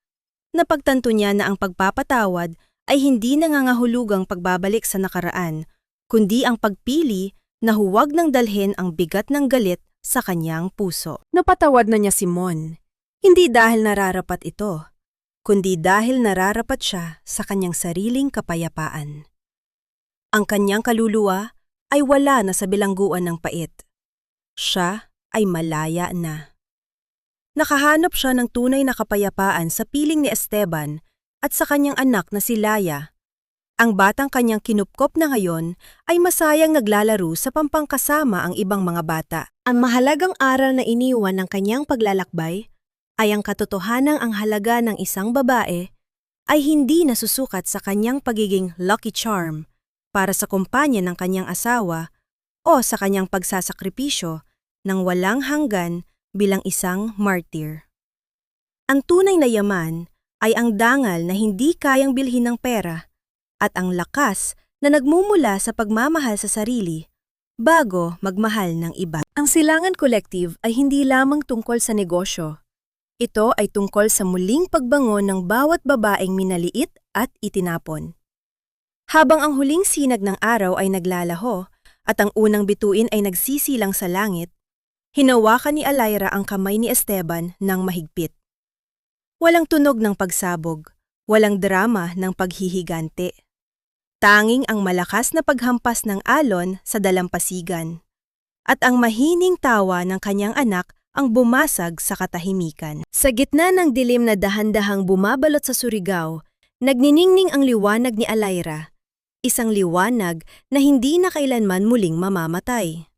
Napagtanto niya na ang pagpapatawad ay hindi nangangahulugang pagbabalik sa nakaraan, kundi ang pagpili na huwag nang dalhin ang bigat ng galit sa kanyang puso. Napatawad na niya si Mon. Hindi dahil nararapat ito, kundi dahil nararapat siya sa kanyang sariling kapayapaan. Ang kanyang kaluluwa ay wala na sa bilangguan ng pait. Siya ay malaya na. Nakahanap siya ng tunay na kapayapaan sa piling ni Esteban at sa kanyang anak na si Laya. Ang batang kanyang kinupkop na ngayon ay masayang naglalaro sa pampangkasama ang ibang mga bata. Ang mahalagang aral na iniwan ng kanyang paglalakbay ay ang katotohanang ang halaga ng isang babae ay hindi nasusukat sa kanyang pagiging lucky charm para sa kumpanya ng kanyang asawa o sa kanyang pagsasakripisyo ng walang hanggan bilang isang martyr. Ang tunay na yaman ay ang dangal na hindi kayang bilhin ng pera at ang lakas na nagmumula sa pagmamahal sa sarili bago magmahal ng iba. Ang Silangan Collective ay hindi lamang tungkol sa negosyo. Ito ay tungkol sa muling pagbangon ng bawat babaeng minaliit at itinapon. Habang ang huling sinag ng araw ay naglalaho at ang unang bituin ay nagsisilang sa langit, hinawakan ni Alaira ang kamay ni Esteban ng mahigpit. Walang tunog ng pagsabog, walang drama ng paghihigante. Tanging ang malakas na paghampas ng alon sa dalampasigan. at ang mahining tawa ng kanyang anak ang bumasag sa katahimikan. Sa gitna ng dilim na dahan-dahang bumabalot sa Surigao, nagniningning ang liwanag ni Alaira, isang liwanag na hindi na kailanman muling mamamatay.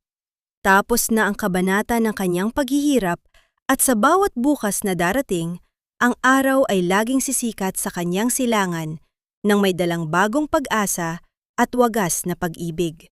Tapos na ang kabanata ng kanyang paghihirap at sa bawat bukas na darating, ang araw ay laging sisikat sa kanyang silangan nang may dalang bagong pag-asa at wagas na pag-ibig.